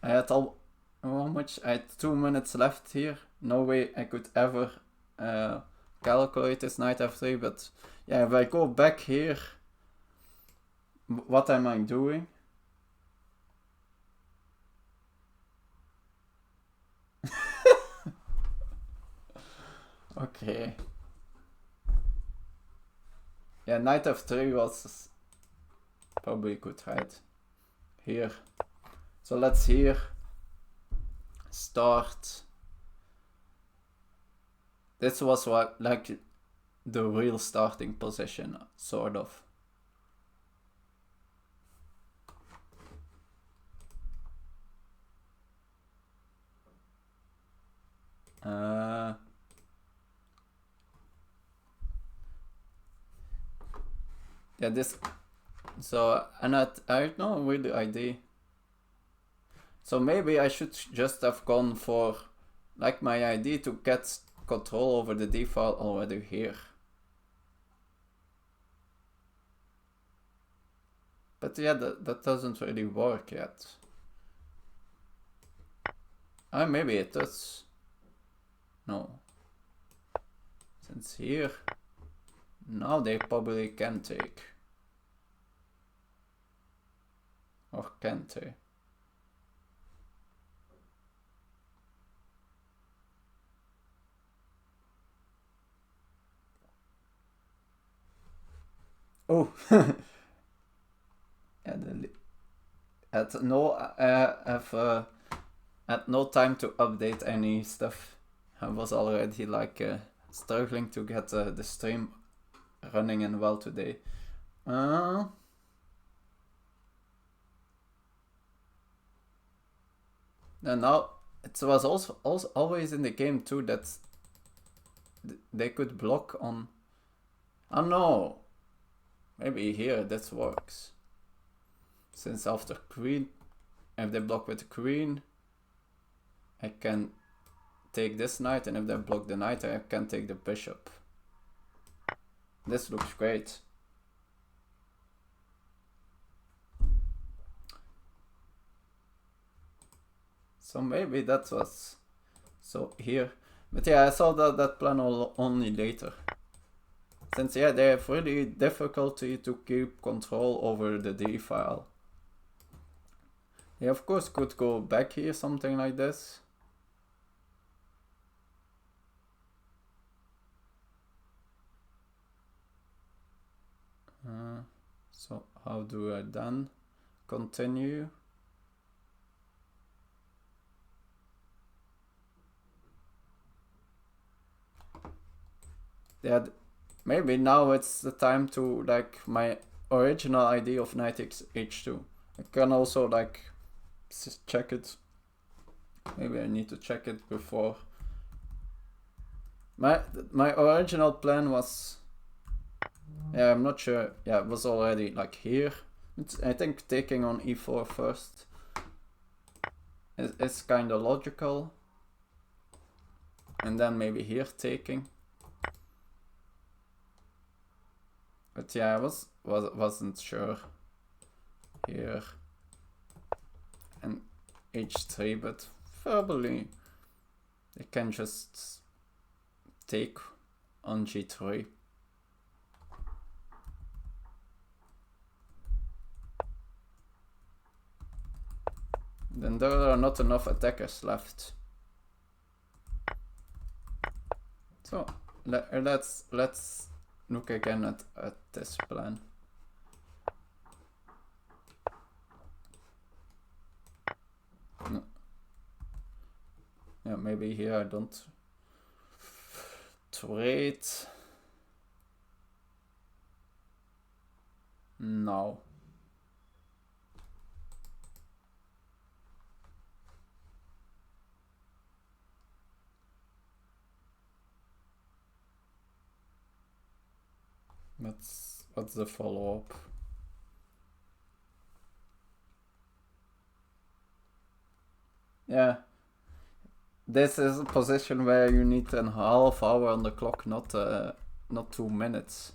I had how much? I had 2 minutes left here. No way I could ever calculate this knight f3, but yeah, if I go back here, what am I doing? Okay. Yeah, knight f3 was probably good, right? Here. So let's here start. This was what, like, the real starting position, sort of. Yeah, this. So, and I don't know really idea. So maybe I should just have gone for, like, my idea to get control over the d file already here. But yeah, that doesn't really work yet. Maybe it does. No. Since here, now they probably can take. Or can't they? Oh, and at no at no time to update any stuff. I was already like struggling to get the stream running and well today. And now it was also always in the game too that they could block on. Oh no, maybe here this works. Since after queen, if they block with the queen, I can take this knight, and if they block the knight, I can take the bishop. This looks great. So maybe that was so here. But yeah, I saw that plan only later. Since yeah, they have really difficulty to keep control over the d file. They of course could go back here, something like this. So how do I then continue? Yeah, maybe now it's the time to, like, my original idea of knight h2. I can also like check it. Maybe I need to check it before. My original plan was, yeah, I'm not sure. Yeah, it was already like here. I think taking on e4 first is kind of logical, and then maybe here taking. But yeah, I wasn't sure here and h3, but probably they can just take on g3. Then there are not enough attackers left. So let's look again at this plan. maybe here I don't trade. No. What's the follow-up? Yeah. This is a position where you need a half hour on the clock, not 2 minutes.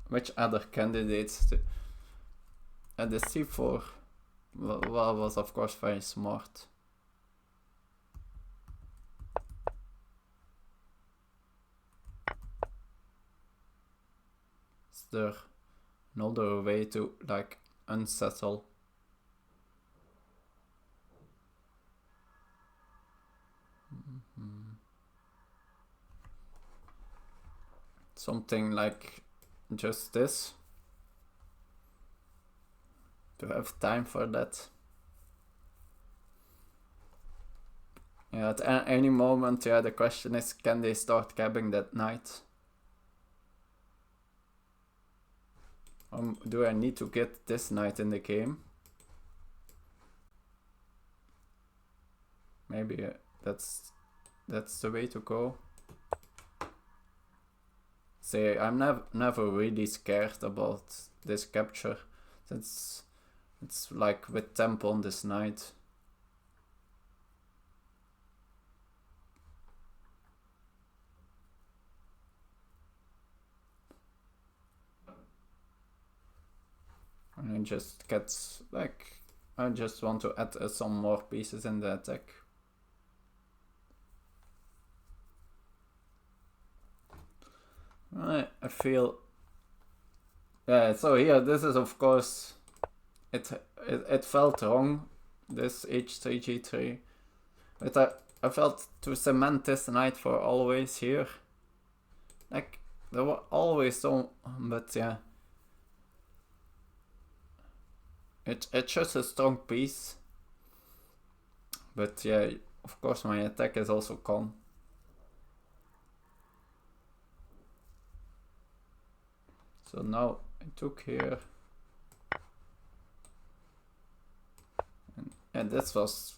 Which other candidates? The c4 was of course very smart. Is there another way to like unsettle? Something like just this. To have time for that. Yeah, at any moment, yeah, the question is, can they start cabbing that knight? Do I need to get this knight in the game? Maybe that's the way to go. Say, I'm never really scared about this capture. It's like with tempo on this knight. And I just get like, I just want to add some more pieces in the attack. I feel, yeah, so here this is of course, it felt wrong, this h3 g3, but I felt to cement this knight for always here, like there were always so, but yeah, it's just a strong piece, but yeah, of course my attack is also gone. So now I took here, and this was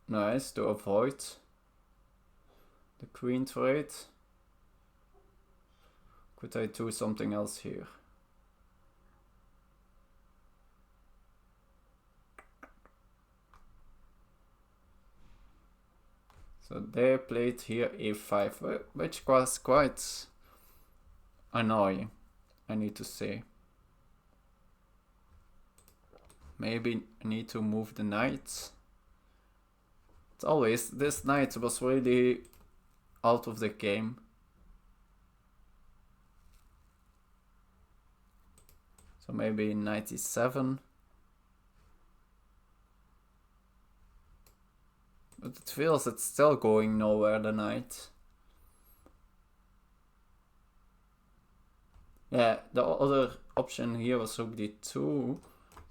nice to avoid the queen trade. Could I do something else here? So they played here a5, which was quite annoying, I need to say. Maybe I need to move the knight. It's always, this knight was really out of the game. So maybe knight e7. But it feels it's still going nowhere, the knight. Yeah, the other option here was rook d2,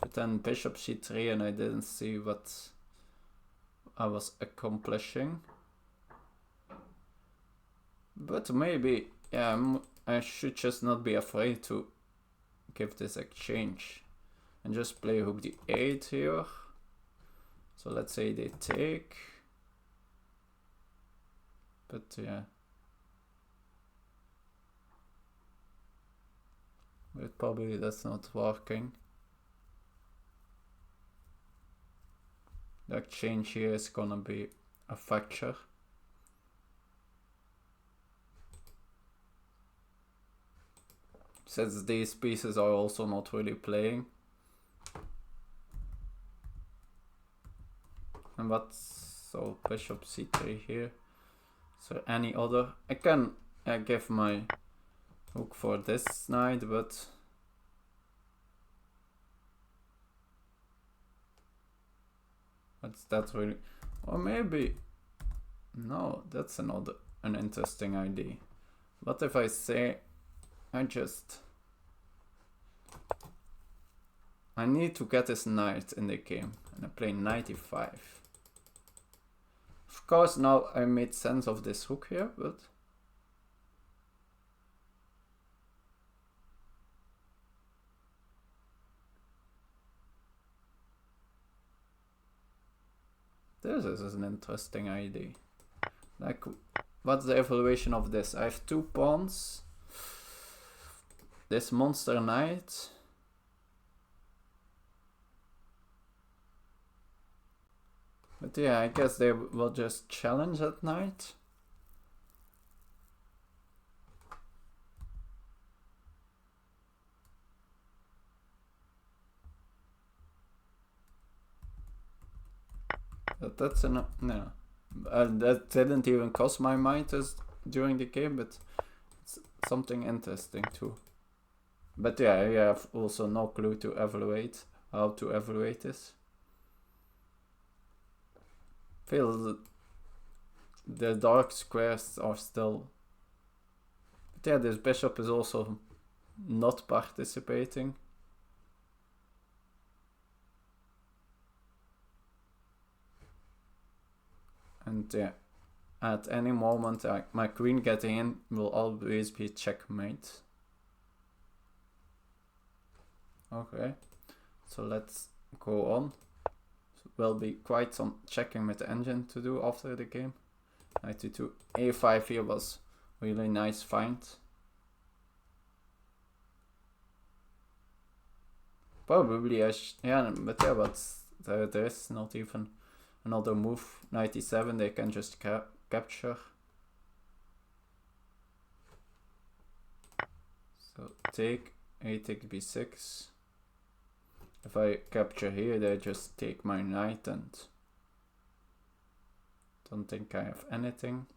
but then bishop c3, and I didn't see what I was accomplishing. But maybe, yeah, I should just not be afraid to give this exchange and just play rook d8 here. So let's say they take, but yeah. But probably that's not working. The exchange here is gonna be a fracture. Since these pieces are also not really playing. And what's, so bishop c3 here. Is there any other? I can give my rook for this knight, but what's that really? Or maybe, no, that's an interesting idea. What if I say I just I need to get this knight in the game, and I play knight e5. Of course, now I made sense of this rook here, but this is an interesting idea. Like, what's the evaluation of this? I have 2 pawns. This monster knight. But yeah, I guess they will just challenge at knight. But that's enough. No. That didn't even cross my mind during the game, but it's something interesting too. But yeah, I have also no clue to evaluate, how to evaluate this. Feel the dark squares are still... But yeah, this bishop is also not participating. And yeah, at any moment my queen getting in will always be checkmate. Okay, so let's go on. Will be quite some checking with the engine to do after the game. Knight to a5 here was really nice find. Probably yeah, but yeah, but there is not even another move. Knight e7 they can just capture. So take a takes b6. If I capture here, they just take my knight and don't think I have anything.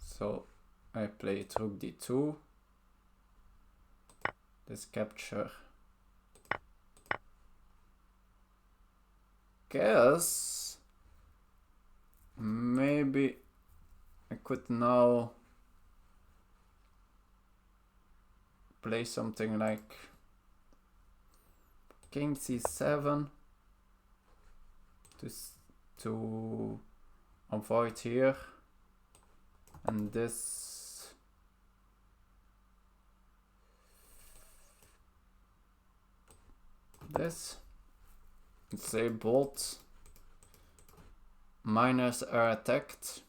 So I play rook d2. This capture. Guess maybe I could now play something like king c7 to avoid here, and this say both miners are attacked.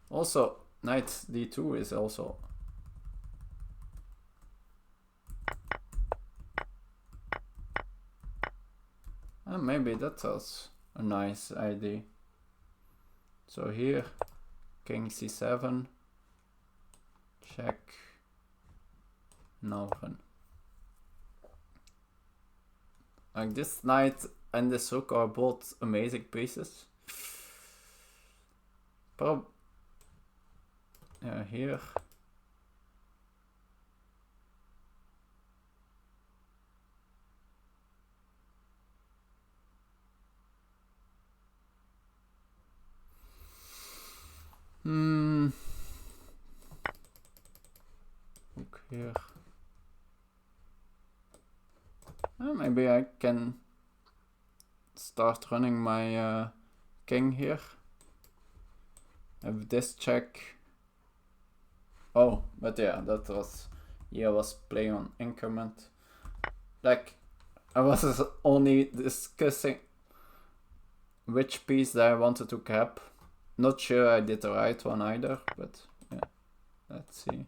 Also knight d2 is also maybe that was a nice idea. So here king c7 check, now run. Like this knight and this rook are both amazing pieces. Here look here. Maybe I can start running my king here. Have this check. Oh, but yeah, that was playing on increment. Like I was only discussing which piece that I wanted to cap. Not sure I did the right one either, but yeah, let's see.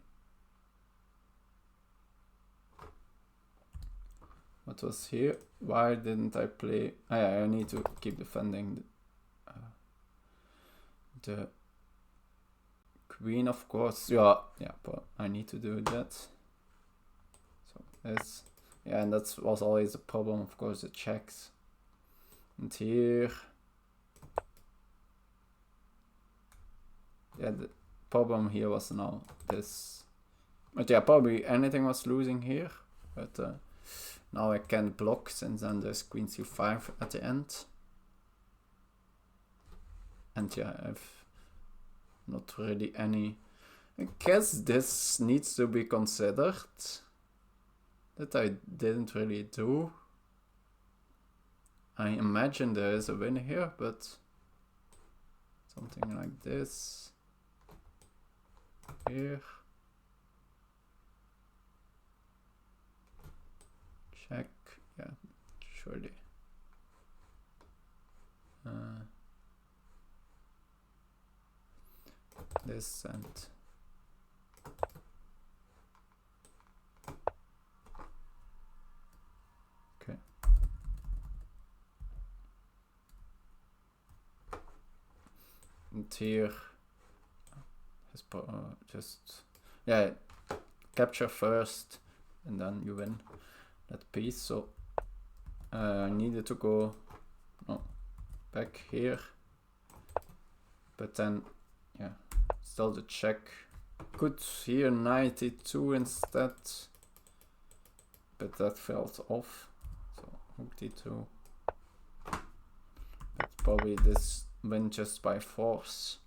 What was here? Why didn't I play? I need to keep defending the queen, of course. Yeah, but I need to do that. So this, yeah, and that was always the problem, of course, the checks. And here, yeah, the problem here was now this. But yeah, probably anything was losing here, but now I can't block since then there's queen c5 at the end. And yeah, I have not really any. I guess this needs to be considered. That I didn't really do. I imagine there is a win here, but something like this. Here. Check. Yeah, surely. This and okay. And here is just capture first and then you win that piece. So I needed to go back here, but then still the check. Could here knight e2 instead, but that fell off. So rook d2. But probably this win just by force.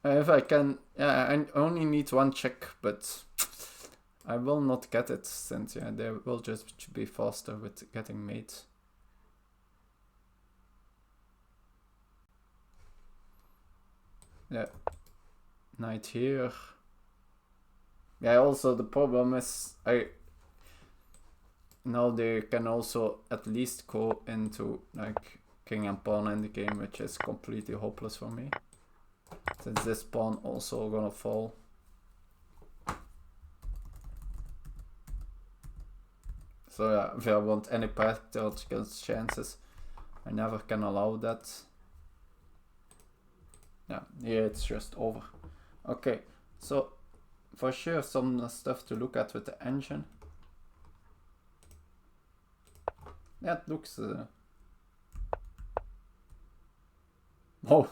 If I can, I only need one check, but I will not get it since they will just be faster with getting mate. Yeah, knight here. Yeah, also the problem is now they can also at least go into like king and pawn in the game, which is completely hopeless for me, since this pawn also gonna fall. So yeah, if I want any practical chances, I never can allow that. Yeah, here it's just over. Okay, so for sure some stuff to look at with the engine. Yeah, it looks oh,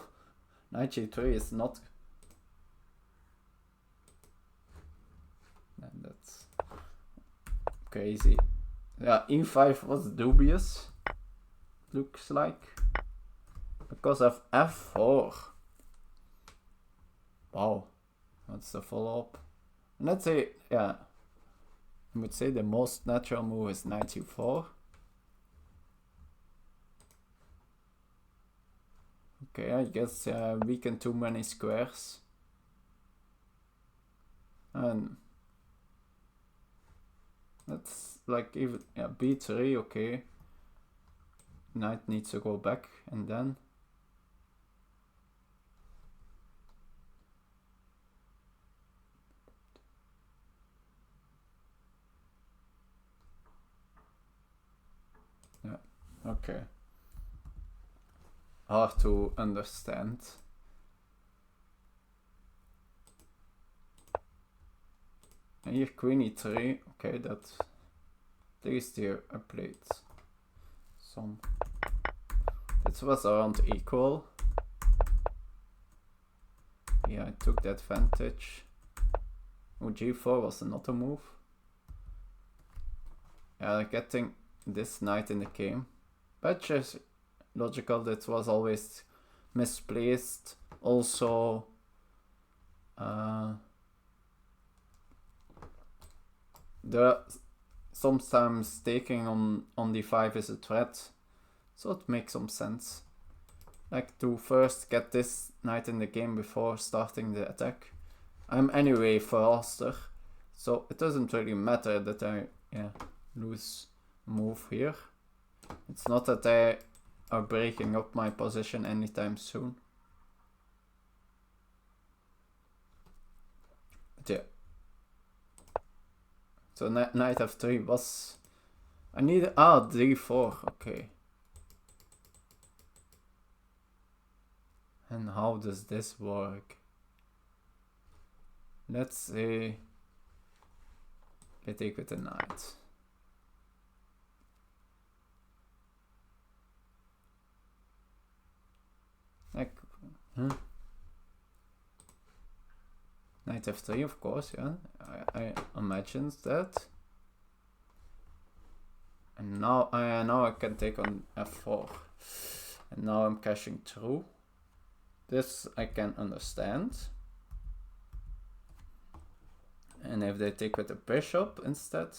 knight g3 is not. And that's crazy. Yeah, e5 was dubious, looks like, because of f4. Wow, that's the follow-up. Let's say, I would say the most natural move is knight e4. Okay, I guess weaken too many squares. And that's like even b3, okay. Knight needs to go back and then. Yeah, okay. Hard to understand. And here queen e3, okay, that at least here I played some. It was around equal. Yeah, I took the advantage. Oh, g4 was another move. Yeah, getting this knight in the game. But just logical, that was always misplaced. Also, sometimes taking on d5 is a threat, so it makes some sense. Like to first get this knight in the game before starting the attack. I'm anyway faster, so it doesn't really matter that I lose a move here. It's not that they are breaking up my position anytime soon. But yeah. So knight f3 was... I need... d4, okay. And how does this work? Let's say... I take with the knight. Like, knight f3, of course, yeah. I imagined that. And now I can take on f4. And now I'm cashing through. this I can understand. And if they take with the bishop instead,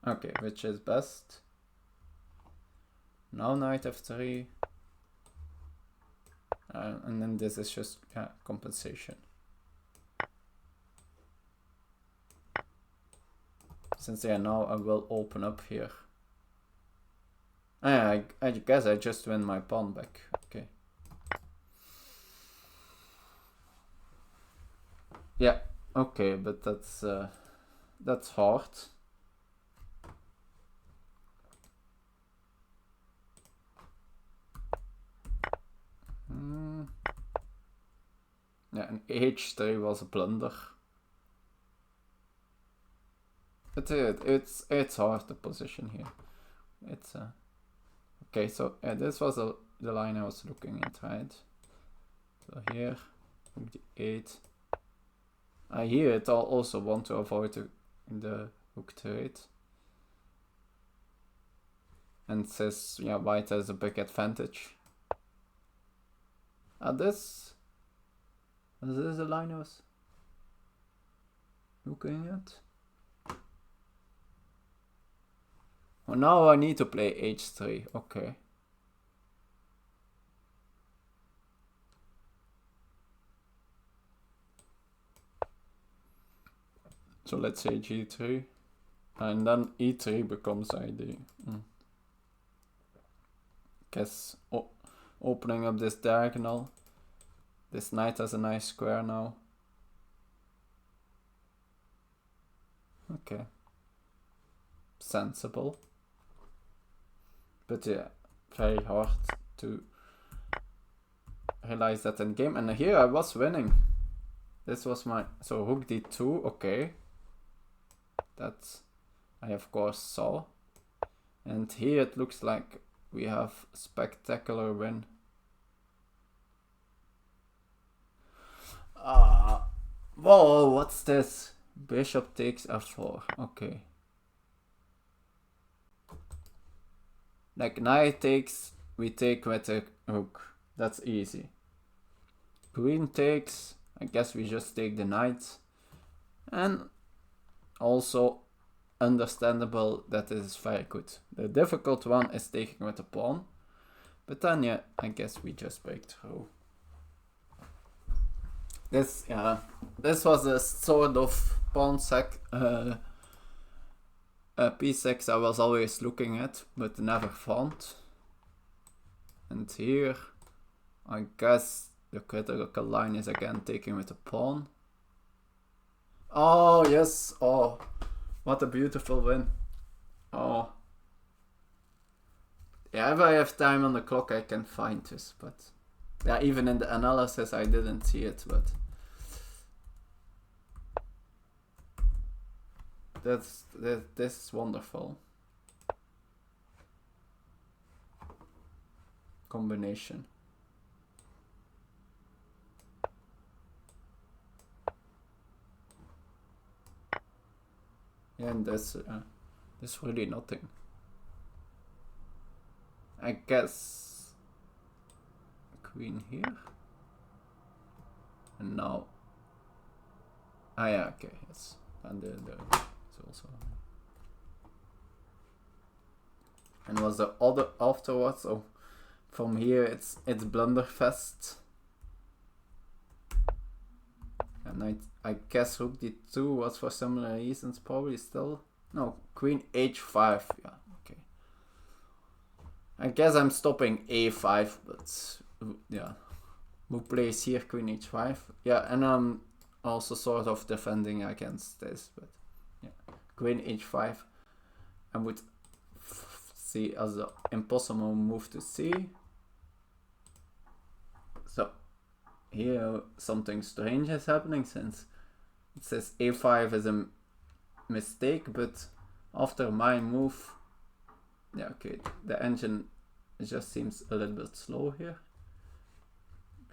okay, which is best? Now knight f3, and then this is just compensation. Since now I will open up here. I guess I just win my pawn back. Okay. Yeah. Okay, but that's hard. Yeah, and h3 was a blunder. But it's hard, the position here. It's okay. So this was the line I was looking at, right? So here, rook d8. I hear it also want to avoid the rook trade. And says, yeah, white has a big advantage. Is this the line I was looking at? Well, now I need to play h3, okay. So let's say g3, and then e3 becomes ID. Guess opening up this diagonal. This knight has a nice square now. Okay. Sensible. But yeah, very hard to realize that in game. And here I was winning. This was my, so rook d2, okay. That I of course saw. And here it looks like we have a spectacular win. Whoa, what's this? Bishop takes f4, okay. Like knight takes, we take with a rook. That's easy. Queen takes, I guess we just take the knight. And also understandable that this is very good. The difficult one is taking with the pawn. But then yeah, I guess we just break through. This was a sort of pawn sack p6 I was always looking at, but never found. And here, I guess the critical line is again taking with the pawn. Oh yes, oh, what a beautiful win. Oh. Yeah, if I have time on the clock I can find this, but yeah, even in the analysis I didn't see it, but this is wonderful. Combination. Yeah, and this really nothing. I guess queen here. And now, yeah, okay, yes. And it's also. And was the other afterwards? So from here it's blunderfest. And I guess rook d2 was for similar reasons, probably still. No, queen h5, yeah, okay. I guess I'm stopping a5, but yeah. Who plays here, queen h5? Yeah, and I'm also sort of defending against this, but yeah. Queen h5, I would see as an impossible move to see. So here something strange is happening, since it says a5 is a mistake, but after my move, yeah, okay, the engine just seems a little bit slow here.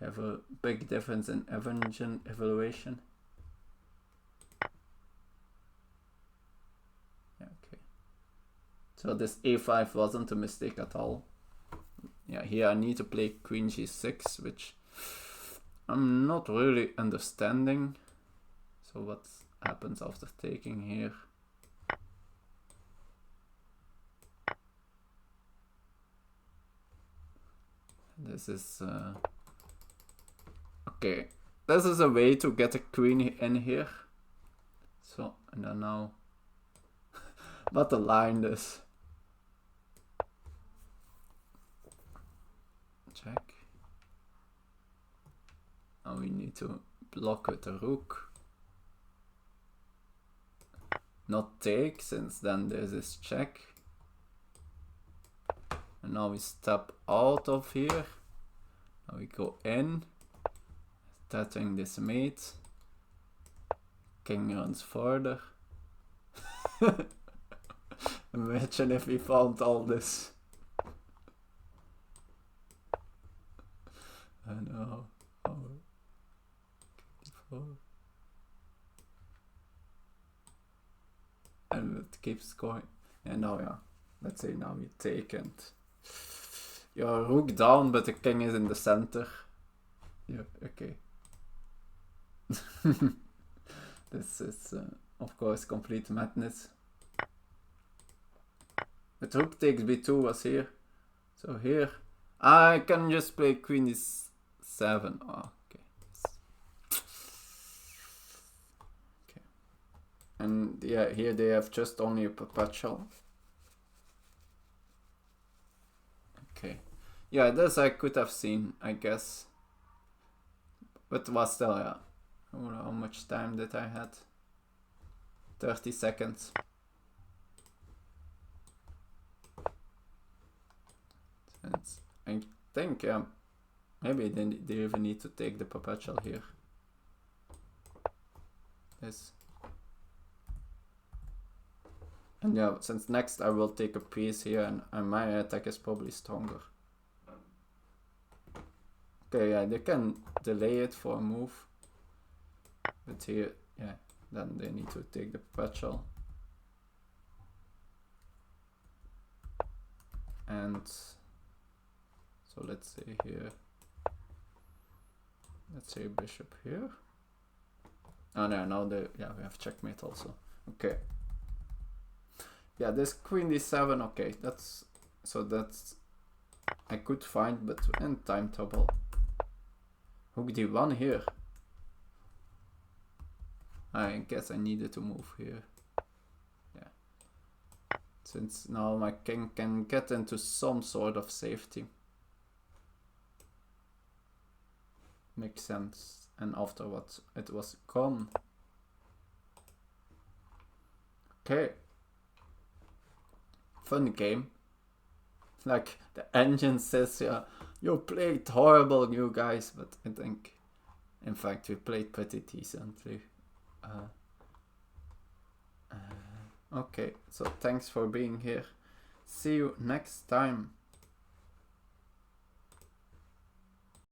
We have a big difference in engine evaluation. Yeah, okay. So this a5 wasn't a mistake at all. Yeah, here I need to play queen g6, which I'm not really understanding. So what happens after taking here? This is okay. This is a way to get a queen in here. So, and then now what the line is. Check. Now we need to block with the rook. Not take, since then this is check. And now we step out of here. Now we go in. Threatening this mate. King runs further. Imagine if we found all this. I know. And it keeps going. And now, yeah. Let's say now we take and your rook down, but the king is in the center. Yeah, okay. This is, of course, complete madness. But rook takes b2 was here. So here, I can just play queen e7. Oh, okay. Okay. And yeah, here they have just only a perpetual. Okay. Yeah, this I could have seen, I guess. But was still, yeah. How much time did I had? 30 seconds. I think, maybe they even need to take the perpetual here. Yes. And yeah, since next I will take a piece here and my attack is probably stronger. Okay, yeah, they can delay it for a move. But here, yeah, then they need to take the perpetual. And so let's say here, let's say bishop here. Oh no, now we have checkmate also. Okay. Yeah, this queen d7, okay, that's I could find, but in time trouble. Rook d1 here. I guess I needed to move here. Yeah. Since now my king can get into some sort of safety. Makes sense. And afterwards it was gone. Okay. Fun game. Like the engine says, yeah, you played horrible, you guys, but I think, in fact, we played pretty decently. Okay, so thanks for being here. See you next time.